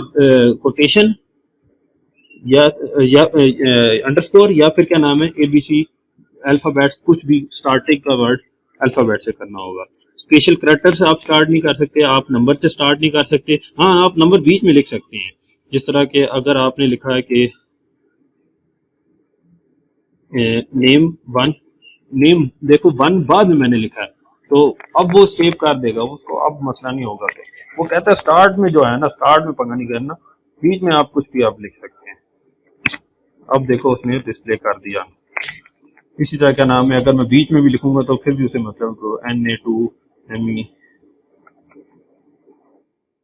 A: कोटेशन या अंडरस्कोर या फिर क्या नाम है एबीसी अल्फाबेट्स, कुछ भी स्टार्टिंग का वर्ड अल्फाबेट से करना होगा। स्पेशल करैक्टर से आप स्टार्ट नहीं कर सकते, आप नंबर से स्टार्ट नहीं कर सकते। हाँ, आप नंबर बीच में लिख सकते हैं, जिस तरह के अगर आपने लिखा है कि नेम 1, नेम देखो 1 बाद में मैंने लिखा है, तो अब वो सेव कर देगा उसको, अब मसला नहीं होगा। वो कहता है स्टार्ट में जो है ना, स्टार्ट में पंगा नहीं करना, बीच में आप कुछ भी आप लिख सकते हैं। अब देखो उसने डिस्प्ले कर दिया। इसी तरह क्या नाम है, अगर मैं बीच में भी लिखूंगा तो फिर भी उसे मतलब Na2 ME,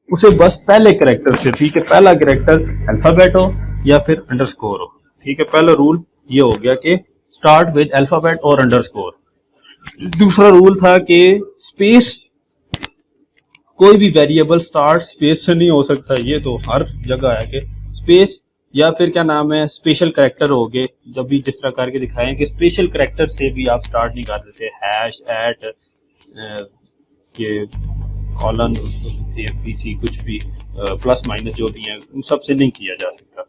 A: उसे बस पहले कैरेक्टर से, ठीक है, पहला कैरेक्टर अल्फाबेट हो या फिर अंडरस्कोर हो, ठीक है। पहला रूल ये हो गया कि स्टार्ट विद अल्फाबेट और अंडरस्कोर। दूसरा रूल था कि स्पेस, कोई भी वेरिएबल स्टार्ट स्पेस से नहीं हो सकता। ये तो हर जगह है कि स्पेस या फिर क्या नाम है स्पेशल कैरेक्टर हो गए। जब भी जिस तरह करके दिखाएं कि स्पेशल कैरेक्टर से भी आप स्टार्ट नहीं कर सकते। हैश, एट, ये कॉलन, पीसी, कुछ भी प्लस माइनस जो भी है उन सब से नहीं किया जा सकता।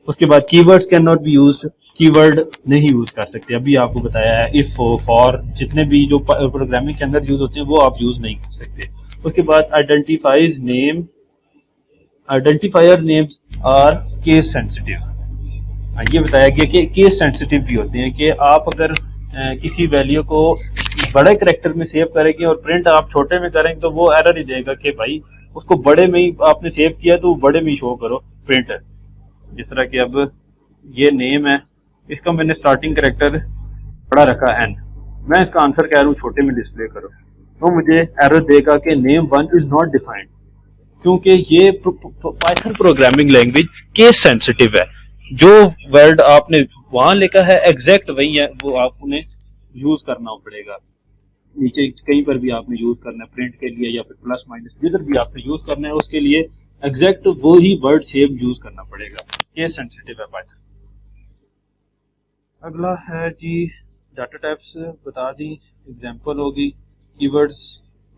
A: उसके बाद keywords can not be used, keyword नहीं यूज कर सकते। अभी आपको बताया है इफ, फॉर, जितने भी जो प्रोग्रामिंग के अंदर यूज होते हैं वो आप यूज नहीं कर सकते। उसके बाद identifies name, identifier names are case sensitive. ये बताया गया कि केस सेंसिटिव भी होते हैं कि आप अगर किसी वैल्यू को बड़े करैक्टर में सेव करेंगे और प्रिंट आप छोटे में करेंगे तो वो एरर ही देगा कि भाई उसको बड़े में ही आपने सेव किया तो बड़े में ही शो करो प्रिंट। जिस तरह कि अब ये नेम है, इसका मैंने स्टार्टिंग करैक्टर बड़ा रखा n, मैं इसका आंसर कह रहा हूँ छोटे में डिस्प्ले करो, तो मुझे एरर देगा कि नेम 1 इज नॉट डिफाइंड, क्योंकि ये Python programming language case sensitive है। जो वर्ड आपने वहां लिखा है एग्जैक्ट वही है, वो आपने यूज करना पड़ेगा। नीचे कहीं पर भी आपने यूज करना है प्रिंट के लिए या फिर प्लस माइनस, जिधर भी आपने यूज करना है उसके लिए एग्जैक्ट वो ही वर्ड सेम यूज करना पड़ेगा। केस सेंसिटिव है पाइथन। अगला है जी डाटा टाइप्स, बता दी, एग्जांपल होगी कीवर्ड्स,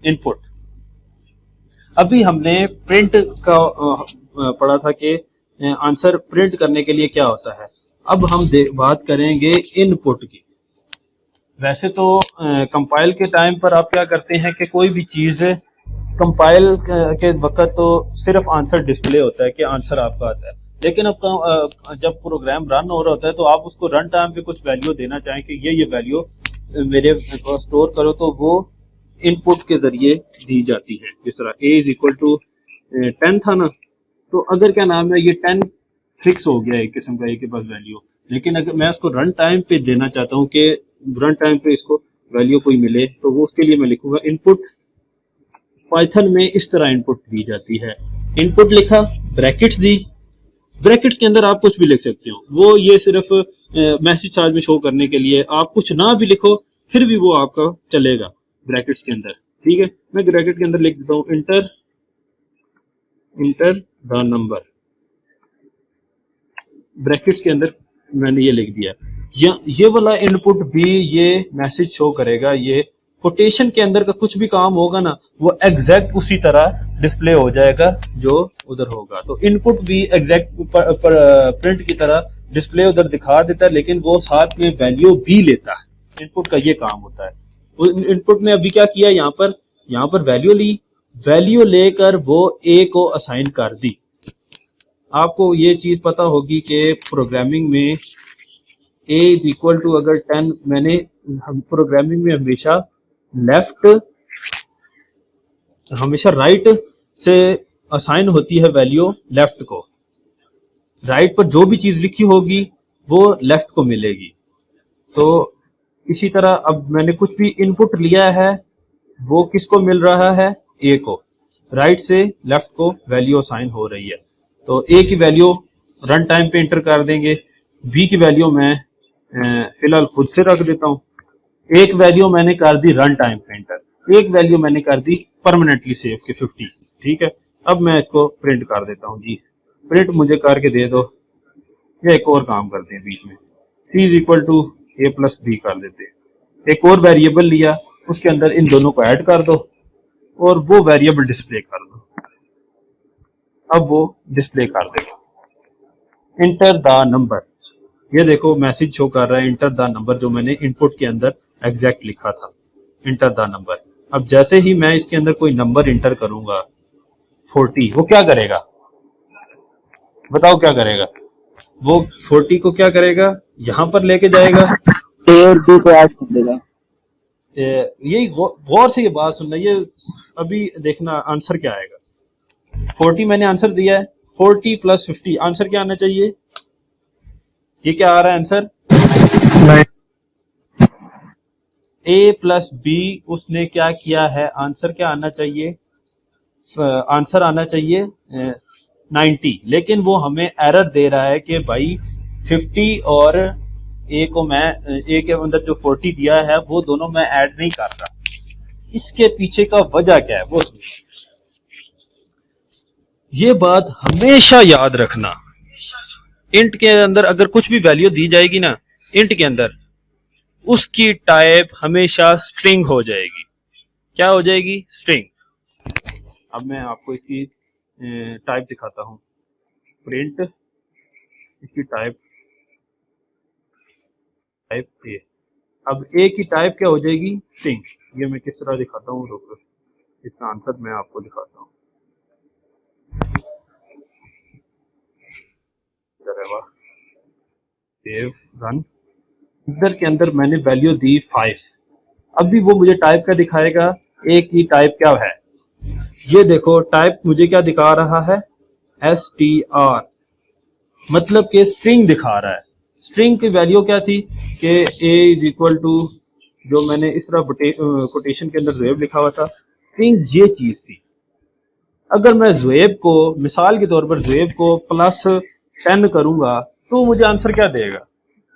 A: इनपुट। अभी हमने प्रिंट का पढ़ा था कि आंसर प्रिंट करने के लिए क्या होता है। अब हम बात करेंगे इनपुट की। वैसे तो कंपाइल के टाइम पर आप क्या करते हैं कि कोई भी चीज़ कंपाइल के वक्त तो सिर्फ आंसर डिस्प्ले होता है कि आंसर आपका आता है, लेकिन अब जब प्रोग्राम रन हो रहा होता है तो आप उसको रन टाइम पे कुछ वैल्यू देना चाहें कि ये वैल्यू मेरे को स्टोर करो, तो वो इनपुट के जरिए दी जाती है। जिस तरह a इज इक्वल टू 10 था ना, तो अगर क्या नाम है ये 10 फिक्स हो गया एक किस्म का के पास वैल्यू, लेकिन अगर मैं उसको रन टाइम पे देना चाहता हूँ कि रन टाइम पे इसको वैल्यू कोई मिले, तो वो उसके लिए मैं लिखूंगा इनपुट। पाइथन में इस तरह इनपुट दी जाती है। इनपुट लिखा, ब्रैकेट्स दी, ब्रैकेट्स के अंदर आप कुछ भी लिख सकते हो, वो ये सिर्फ मैसेज चार्ज में शो करने के लिए, आप कुछ ना भी लिखो फिर भी वो आपका चलेगा ब्रैकेट्स के अंदर। ठीक है, मैं ब्रैकेट के अंदर लिख देता हूँ इंटर द नंबर, ब्रैकेट्स के अंदर मैंने ये लिख दिया। ये वाला इनपुट भी ये मैसेज शो करेगा, ये कोटेशन के अंदर का कुछ भी काम होगा ना वो एग्जैक्ट उसी तरह डिस्प्ले हो जाएगा जो उधर होगा। तो इनपुट भी एग्जैक्ट प्रिंट की तरह डिस्प्ले उधर दिखा देता है, लेकिन वो साथ में वैल्यू भी लेता है। इनपुट का ये काम होता है। इनपुट में अभी क्या किया, यहाँ पर वैल्यू ली, वैल्यू लेकर वो ए को असाइन कर दी। आपको ये चीज पता होगी कि प्रोग्रामिंग में a इज इक्वल टू अगर 10, मैंने प्रोग्रामिंग में हमेशा राइट से असाइन होती है वैल्यू लेफ्ट को। राइट पर जो भी चीज लिखी होगी वो लेफ्ट को मिलेगी। तो इसी तरह अब मैंने कुछ भी इनपुट लिया है वो किसको मिल रहा है, a को। राइट से लेफ्ट को वैल्यू असाइन हो रही है। तो a की वैल्यू रन टाइम पे इंटर कर देंगे, b की वैल्यू मैं फिलहाल खुद से रख देता हूँ। एक वैल्यू मैंने कर दी रन टाइम पे इंटर, एक वैल्यू मैंने कर दी परमानेंटली सेव के 50। ठीक है, अब मैं इसको प्रिंट कर देता हूँ जी, प्रिंट मुझे करके दे दो, या एक और काम करते हैं बीच में, c is equal to a plus b कर देते हैं। एक और वेरिएबल लिया, उसके अंदर इन दोनों को ऐड कर दो और वो वेरिएबल डिस्प्ले कर दो। अब वो डिस्प्ले कर देगा इंटर द नंबर। ये देखो मैसेज शो कर रहा है इंटर द नंबर, जो मैंने इनपुट के अंदर एग्जैक्ट लिखा था, इंटर द नंबर। अब जैसे ही मैं इसके अंदर कोई नंबर इंटर करूंगा 40, वो क्या करेगा बताओ, क्या करेगा वो? 40 को क्या करेगा, यहां पर लेके जाएगा,
C: ए और बी को ऐड कर देगा।
A: यही गौर से ये बात सुनना, ये अभी देखना आंसर क्या आएगा। 40 मैंने आंसर दिया है, 40 प्लस 50 आंसर क्या आना चाहिए? ये क्या आ रहा है आंसर? a प्लस बी उसने क्या किया है, आंसर क्या आना चाहिए? आंसर आना चाहिए 90, लेकिन वो हमें एरर दे रहा है कि भाई 50 और a को मैं a के अंदर जो 40 दिया है वो दोनों मैं ऐड नहीं कर रहा। इसके पीछे का वजह क्या है वो सुनिए। ये बात हमेशा याद रखना, इंट के अंदर अगर कुछ भी वैल्यू दी जाएगी ना इंट के अंदर, उसकी टाइप हमेशा स्ट्रिंग हो जाएगी। क्या हो जाएगी? स्ट्रिंग। अब मैं आपको इसकी टाइप दिखाता हूं, प्रिंट इसकी टाइप ए। अब ए की टाइप क्या हो जाएगी? स्ट्रिंग। ये मैं किस तरह दिखाता हूँ, रुको इसका आंसर मैं आपको दिखाता हूँ। सेव रन, इधर के अंदर मैंने वैल्यू दी 5। अभी वो मुझे टाइप का दिखाएगा, ए की टाइप क्या है? ये देखो टाइप मुझे क्या दिखा रहा है? str, मतलब कि स्ट्रिंग दिखा रहा है। स्ट्रिंग की वैल्यू क्या थी कि a इज इक्वल टू, जो मैंने इस तरह कोटेशन के अंदर ज़ुएब लिखा हुआ था, स्ट्रिंग ये चीज थी। अगर मैं ज़ुएब को मिसाल के तौर पर ज़ुएब को प्लस 10 करूंगा तो मुझे आंसर क्या देगा?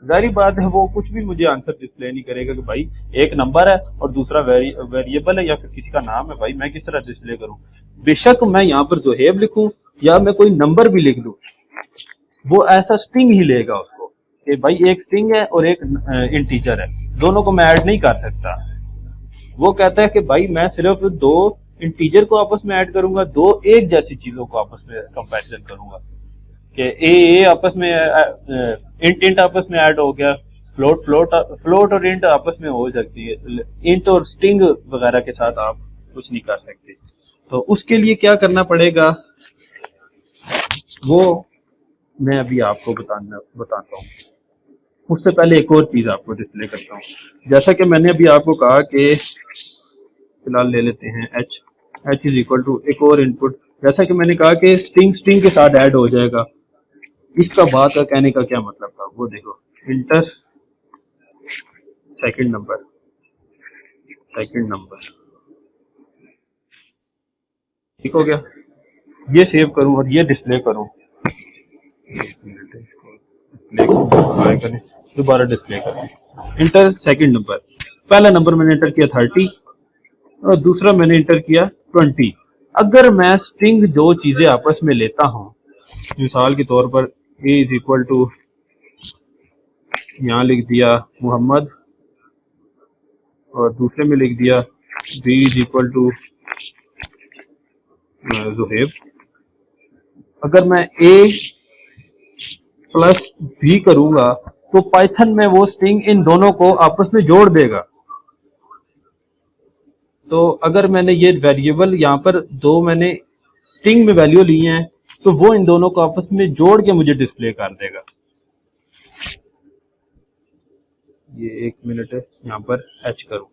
A: जारी बात है वो कुछ भी मुझे आंसर डिस्प्ले नहीं करेगा कि भाई एक नंबर है और दूसरा वेरिएबल है या फिर किसी का नाम है, भाई मैं किस तरह डिस्प्ले करूं? बेशक मैं यहाँ पर ज़ुएब लिखूं या मैं कोई नंबर भी लिख दूं, वो ऐसा स्ट्रिंग ही लेगा उसको कि भाई एक स्ट्रिंग है और एक इंटीजर है, दोनों को मैं ऐड नहीं कर सकता। वो कहता है कि भाई मैं सिर्फ दो इंटीजर को आपस में ऐड करूंगा, दो एक जैसी चीजों को आपस में कंपैरिजन करूंगा कि ए आपस में इंट आपस में ऐड हो गया, फ्लोट और इंट आपस में हो सकती है, इंट और स्ट्रिंग वगैरह के साथ आप कुछ नहीं कर सकते। तो उसके लिए क्या करना पड़ेगा वो मैं अभी आपको बताता हूँ। उससे पहले एक और चीज आपको डिस्प्ले करता हूँ। जैसा कि मैंने अभी आपको कहा कि फिलहाल ले लेते हैं h इज इक्वल टू एक और इनपुट। जैसा कि मैंने कहा कि स्ट्रिंग के साथ ऐड हो जाएगा। इसका बात का कहने का क्या मतलब था वो देखो, इंटर सेकंड नंबर ठीक हो गया। ये सेव करूं और ये डिस्प्ले करूं, दोबारा डिस्प्ले करें। इंटर सेकंड नंबर, पहला नंबर मैंने इंटर किया 30 और दूसरा मैंने इंटर किया 20। अगर मैं स्ट्रिंग दो चीजें आपस में लेता हूं, मिसाल के तौर पर a इज इक्वल टू यहाँ लिख दिया मोहम्मद और दूसरे में लिख दिया b is equal to Zuhaib. अगर मैं a प्लस b करूंगा तो पाइथन में वो स्ट्रिंग इन दोनों को आपस में जोड़ देगा। तो अगर मैंने ये वेरिएबल यहाँ पर दो मैंने स्ट्रिंग में वैल्यू ली है तो वो इन दोनों को आपस में जोड़ के मुझे डिस्प्ले कर देगा। ये 1 मिनट है, यहाँ पर h करूं,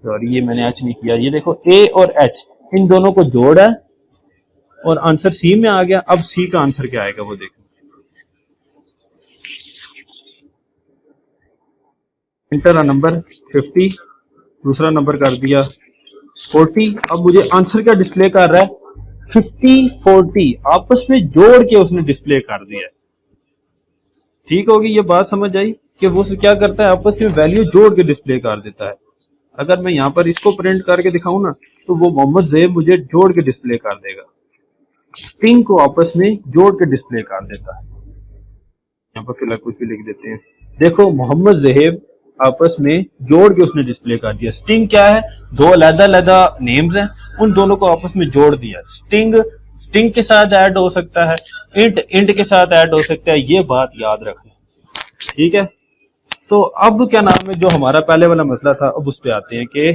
A: सॉरी ये मैंने h नहीं किया। ये देखो a और h इन दोनों को जोड़ा और आंसर c में आ गया। अब c का आंसर क्या आएगा वो देखो, इंटर अ नंबर 50, दूसरा नंबर कर दिया 40। अब मुझे आंसर क्या डिस्प्ले कर रहा है, 50 40 आपस में जोड़ के उसने डिस्प्ले कर दिया। ठीक होगी, ये बात समझ आई कि वो क्या करता है, आपस में वैल्यू जोड़ के डिस्प्ले कर देता है। अगर मैं यहाँ पर इसको प्रिंट करके दिखाऊं ना तो वो मोहम्मद ज़ेब मुझे जोड़ के डिस्प्ले कर देगा, स्ट्रिंग को आपस में जोड़ के डिस्प्ले कर देता है। यहाँ पर फिलहाल कुछ भी लिख देते हैं, देखो मोहम्मद ज़ेब आपस में जोड़ के उसने डिस्प्ले कर दिया। स्ट्रिंग क्या है, दो अलग-अलग नेम्स हैं, उन दोनों को आपस में जोड़ दिया। स्ट्रिंग के साथ ऐड हो सकता है, इंट के साथ ऐड हो सकता है, ये बात याद रखें। ठीक है, तो अब क्या नाम है, जो हमारा पहले वाला मसला था अब उस पे आते हैं कि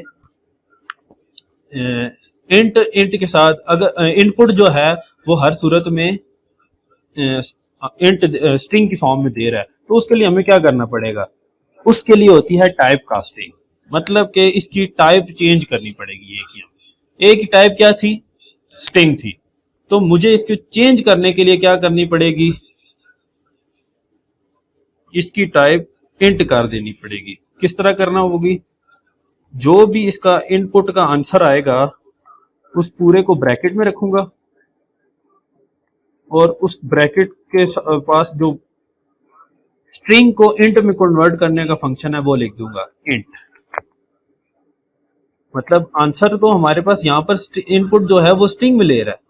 A: इंट के साथ अगर इनपुट जो है वो हर सूरत में इंट स्ट्रिंग की फॉर्म में दे रहा है, तो उसके लिए हमें क्या करना पड़ेगा, उसके लिए होती है टाइप कास्टिंग। मतलब कि इसकी टाइप चेंज करनी पड़ेगी। एक ही टाइप क्या थी, स्ट्रिंग थी, तो मुझे इसको चेंज करने के लिए क्या करनी पड़ेगी, इसकी टाइप इंट कर देनी पड़ेगी। किस तरह करना होगी, जो भी इसका इनपुट का आंसर आएगा उस पूरे को ब्रैकेट में रखूंगा और उस ब्रैकेट के पास जो स्ट्रिंग को इंट में कन्वर्ट करने का फंक्शन है वो लिख दूंगा इंट। मतलब आंसर तो हमारे पास यहाँ पर इनपुट जो है वो स्ट्रिंग में ले रहा है,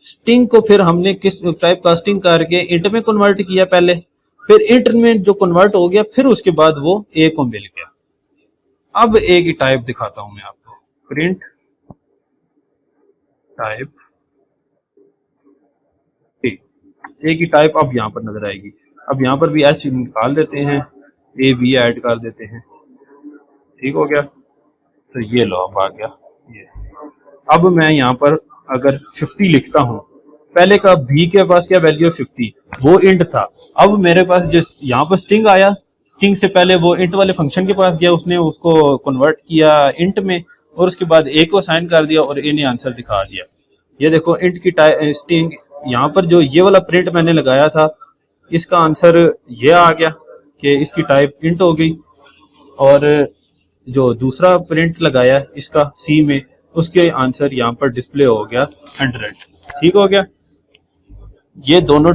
A: स्ट्रिंग को फिर हमने किस टाइप कास्टिंग करके इंट में कन्वर्ट किया पहले, फिर इंट में जो कन्वर्ट हो गया फिर उसके बाद वो ए को मिल गया। अब ए की टाइप दिखाता हूं मैं आपको, प्रिंट टाइप ए की टाइप अब यहां पर नजर आएगी। अब यहां पर भी एच निकाल देते हैं, ए बी ऐड कर देते हैं, ठीक हो गया। तो ये लो अब आ गया ये। अब मैं यहाँ पर अगर 50 लिखता हूं, पहले का बी के पास क्या वैल्यू है 50, वो इंट था। अब मेरे पास जिस यहाँ पर स्ट्रिंग आया, स्ट्रिंग से पहले वो इंट वाले फंक्शन के पास गया, उसने उसको कन्वर्ट किया इंट में और उसके बाद ए को असाइन कर दिया और ए ने आंसर दिखा दिया। ये देखो इंट की स्ट्रिंग, यहाँ पर जो ये वाला प्रिंट मैंने लगाया था इसका आंसर ये आ गया कि इसकी टाइप इंट हो गई, और जो दूसरा प्रिंट लगाया इसका सी में उसके आंसर यहाँ पर डिस्प्ले हो गया 100। ठीक हो गया, ये दोनों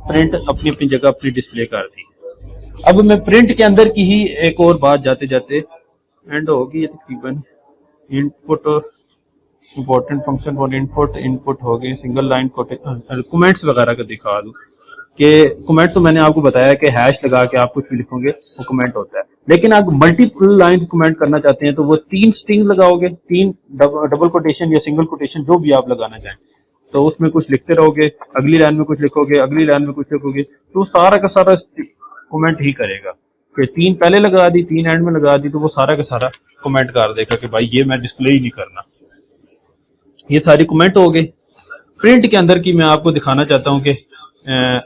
A: प्रिंट अपनी अपनी जगह अपनी डिस्प्ले कर दी। अब मैं प्रिंट के अंदर की ही एक और बात जाते जाते एंड होगी, ये तकरीबन input important function for input हो गए, सिंगल लाइन कमेंट्स वगैरह का दिखा दूं कि कमेंट तो मैंने आपको बताया कि हैश लगा के आप कुछ भी लिखोगे वो कमेंट होता है, लेकिन आप मल्टीपल लाइन कमेंट करना चाहते हैं तो वो 3 स्ट्रिंग लगाओगे, 3 डबल कोटेशन या सिंगल कोटेशन जो भी आप लगाना चाहें, तो उसमें कुछ लिखते रहोगे, अगली लाइन में कुछ लिखोगे, अगली लाइन में कुछ लिखोगे, तो सारा का सारा कमेंट ही करेगा कि 3 पहले लगा दी, 3 एंड में लगा दी, तो वो सारा का सारा कमेंट कर देगा कि भाई ये मैं डिस्प्ले ही नहीं करना। ये सारी कमेंट हो गई। प्रिंट के अंदर की मैं आपको दिखाना चाहता हूँ कि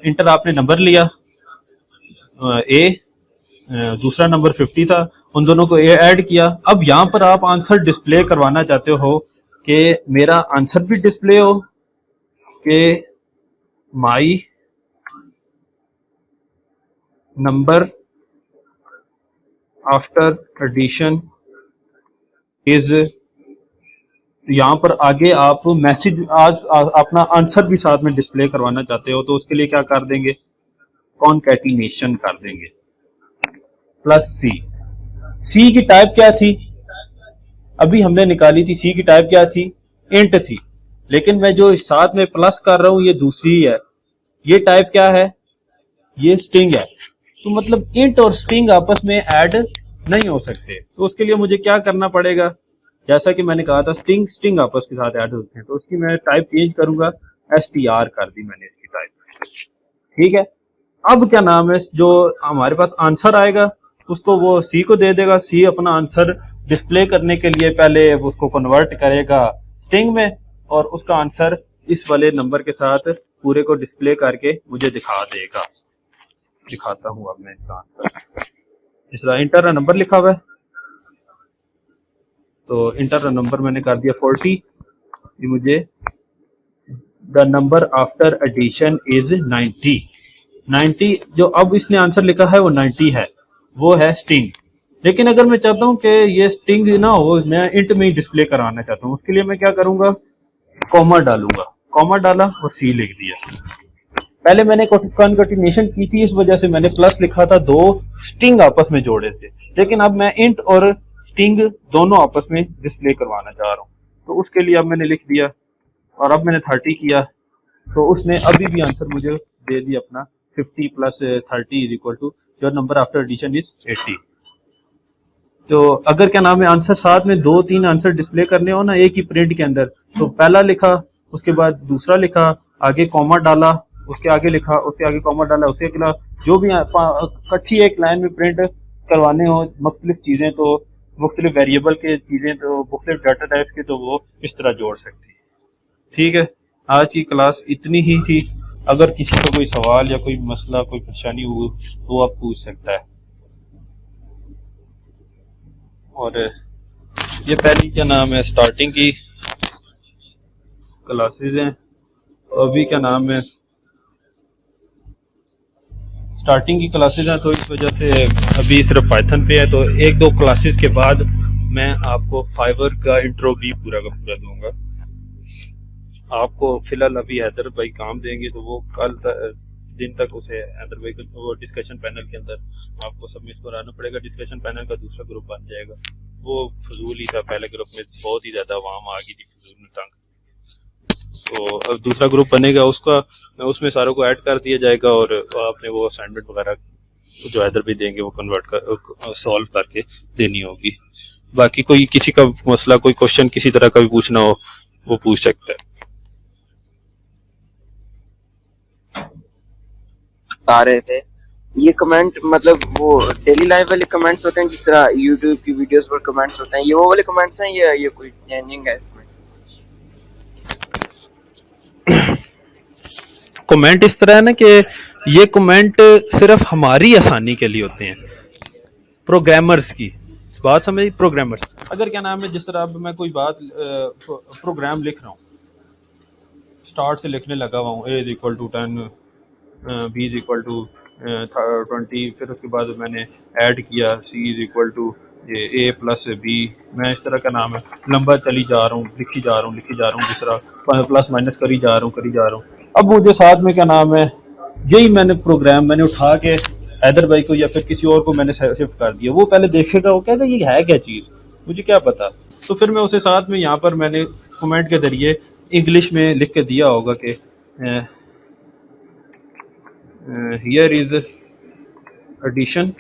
A: इंटर आपने नंबर लिया ए, दूसरा नंबर 50 था, उन दोनों को ए ऐड किया। अब यहाँ पर आप आंसर डिस्प्ले करवाना चाहते हो कि मेरा आंसर भी डिस्प्ले हो कि my number after addition is, यहाँ पर आगे आप मैसेज आज अपना आंसर भी साथ में डिस्प्ले करवाना चाहते हो, तो उसके लिए क्या कर देंगे, कॉन्कैटिनेशन कर देंगे प्लस सी। सी की टाइप क्या थी, अभी हमने निकाली थी, सी की टाइप क्या थी, इंट थी। लेकिन मैं जो साथ में प्लस कर रहा हूं ये दूसरी है, ये टाइप क्या है, ये स्ट्रिंग है। तो मतलब इंट और स्ट्रिंग आपस में ऐड नहीं हो सकते, तो उसके लिए मुझे क्या करना पड़ेगा, जैसा कि मैंने कहा था स्ट्रिंग स्ट्रिंग आपस के साथ ऐड होते हैं, तो उसकी मैं टाइप चेंज करूंगा, str कर दी मैंने इसकी टाइप। ठीक है, अब क्या नाम है, जो हमारे पास आंसर आएगा उसको वो सी को दे देगा। सी अपना आंसर डिस्प्ले करने के लिए पहले उसको कन्वर्ट करेगा स्ट्रिंग में, और उसका आंसर इस वाले नंबर के साथ पूरे को डिस्प्ले करके मुझे दिखा देगा। दिखाता हूं अब मैं इसका आंसर। इस तरह इंटर नंबर लिखा हुआ है, तो इंटर नंबर मैंने कर दिया 40। ये मुझे the number after addition is 90 जो अब इसने आंसर लिखा है वो 90 है, वो है स्ट्रिंग। लेकिन अगर मैं चाहता हूं कि ये स्ट्रिंग ना हो, मैं इंट में ही डिस्प्ले कराना चाहता हूं, उसके लिए मैं क्या करूंगा, कॉमा डालूंगा। कॉमा डाला और सी लिख दिया। पहले मैंने कॉन्कैटिनेशन की थी, इस वजह से मैंने प्लस लिखा था, दो स्ट्रिंग आपस में जोड़े थे। लेकिन अब मैं इंट और स्ट्रिंग दोनों आपस में डिस्प्ले करवाना चाह रहा हूँ, तो उसके लिए अब मैंने लिख दिया, और अब मैंने 30 किया, तो उसने अभी भी आंसर मुझे दे दिया अपना 50 plus 30 is equal to your number after addition is 80। तो अगर क्या नाम है आंसर साथ में 2-3 आंसर डिस्प्ले करने हो ना एक ही प्रिंट के अंदर, तो पहला लिखा, उसके बाद दूसरा लिखा, आगे कॉमा डाला, उसके आगे लिखा, उसके आगे कॉमा डाला, उसके अगला, जो भी इकट्ठी एक लाइन में प्रिंट करवाने हो मुख्तलिफ चीजें, तो मुख्तलिफ वेरिएबल के चीजें, तो मुख्तलिफ डाटा टाइप्स के, तो वो इस तरह जोड़ सकती है। ठीक है, आज की क्लास इतनी ही थी। अगर किसी को कोई सवाल या कोई मसला, कोई परेशानी हो तो आप पूछ सकता है। और ये पहली क्या नाम है स्टार्टिंग की क्लासेस हैं, अभी क्या नाम है स्टार्टिंग की क्लासेस हैं, तो इस वजह से अभी सिर्फ पाइथन पे है। तो 1-2 क्लासेस के बाद मैं आपको फाइवर का इंट्रो भी पूरा का पूरा दूंगा। आपको फिलहाल अभी हैदर भाई काम देंगे, तो वो कल दिन तक उसे हैदर भाई को वो डिस्कशन पैनल के अंदर आपको सबमिट कराना पड़ेगा। डिस्कशन पैनल का दूसरा ग्रुप बन जाएगा, वो फजूल ही था, पहले ग्रुप में बहुत ही ज्यादा आवाम आ गई थी फजूल में तंग। तो अब दूसरा ग्रुप बनेगा, उसका उसमें सारों को ऐड कर दिया जाएगा, और आपने वो असाइनमेंट वगैरह जो हैदर भाई देंगे वो कन्वर्ट कर सॉल्व करके देनी होगी। बाकी कोई किसी का मसला, कोई क्वेश्चन किसी तरह का भी पूछना हो वो पूछ सकता है।
C: आ रहे थे ये कमेंट, मतलब वो डेली लाइफ वाले कमेंट्स होते हैं जिस तरह यूट्यूब की वीडियोस पर कमेंट्स होते हैं, ये वो वाले कमेंट्स हैं या ये कोई चेंजिंग है इसमें?
A: कमेंट इस तरह है ना कि ये कमेंट सिर्फ हमारी आसानी के लिए होते हैं, प्रोग्रामर्स की बात समझ। प्रोग्रामर्स अगर क्या नाम है, जिस तरह अब मैं कोई बात प्रोग्राम लिख रहा हूँ, स्टार्ट से लिखने लगा हुआ हूँ, a is equal to 10, b is equal to 20, फिर उसके बाद मैंने ऐड किया c is equal to a plus b। मैं इस तरह का नाम है लंबा चली जा रहा हूँ, लिखी जा रहा हूँ, जिस तरह प्लस माइनस करी जा रहा हूँ। अब मुझे साथ में क्या नाम है, यही मैंने प्रोग्राम मैंने उठा के हैदर भाई को या फिर किसी और को मैंने शिफ्ट कर दिया। वो पहले देखेगा, वो कहेगा ये है क्या चीज़, मुझे क्या पता। तो फिर मैं उसे साथ में यहाँ पर मैंने कमेंट के जरिए इंग्लिश में लिख के दिया होगा कि हियर इज एडिशन।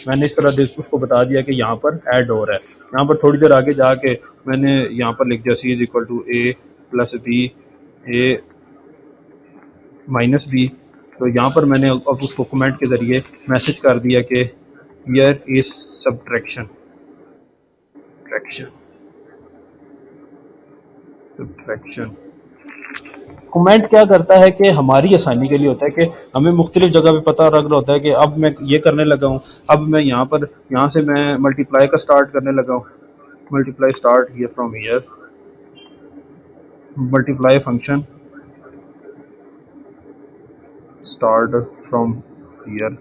A: मैंने इस तरह उसको बता दिया कि यहाँ पर ऐड हो रहा है। यहाँ पर थोड़ी देर आगे जाके मैंने यहाँ पर लिख दिया C is equal to a plus b, a minus b, तो यहाँ पर मैंने अब उसको कमेंट के ज़रिए मैसेज कर दिया कि here is subtraction subtraction. Comment क्या करता है कि हमारी आसानी के लिए होता है कि हमें मुख्तलिफ जगह पे पता लग रहा होता है कि अब मैं ये करने लगा हूँ, अब मैं यहाँ से मैं मल्टीप्लाई का स्टार्ट करने लगा हूँ। Multiply start here from here, multiply function start from here.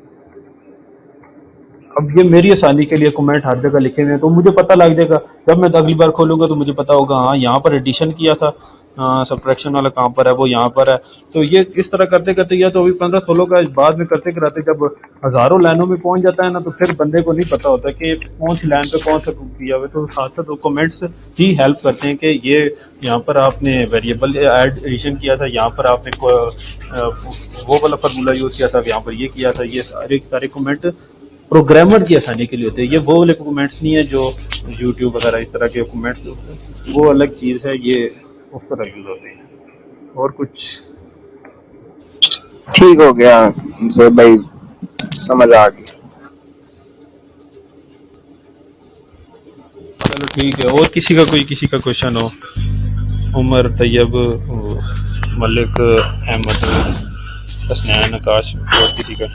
A: अब ये मेरी आसानी के लिए कमेंट हर जगह लिखे हुए हैं, तो मुझे पता लग जाएगा जब मैं अगली बार खोलूंगा तो मुझे पता होगा हाँ यहाँ पर एडिशन किया था, सब्ट्रैक्शन वाला कहाँ पर है, वो यहाँ पर है। तो ये इस तरह करते करते या तो अभी 15-16 का बाद में करते कराते जब हज़ारों लाइनों में पहुंच जाता है ना, तो फिर बंदे को नहीं पता होता कि कौन सी लाइन पे कौन सा किया हुआ है। तो साथ साथ वो कमेंट्स ही हेल्प करते हैं कि ये यहाँ पर आपने वेरिएबल एडिशन किया था, यहाँ पर आपने वो वाला फार्मूला यूज़ किया था, यहाँ पर ये किया था। ये सारे कमेंट प्रोग्रामर की आसानी के लिए होते हैं। ये वो वाले कमेंट्स नहीं है जो यूट्यूब वगैरह इस तरह के कमेंट्स होते हैं, वो अलग चीज़ है, ये उस तरह यूज़ होते हैं। और कुछ
C: ठीक हो गया जोर भाई, समझ आ गई।
A: चलो ठीक है। और किसी का क्वेश्चन हो? उमर तैयब, मलिक अहमद, हसनैन, आकाश, और किसी का?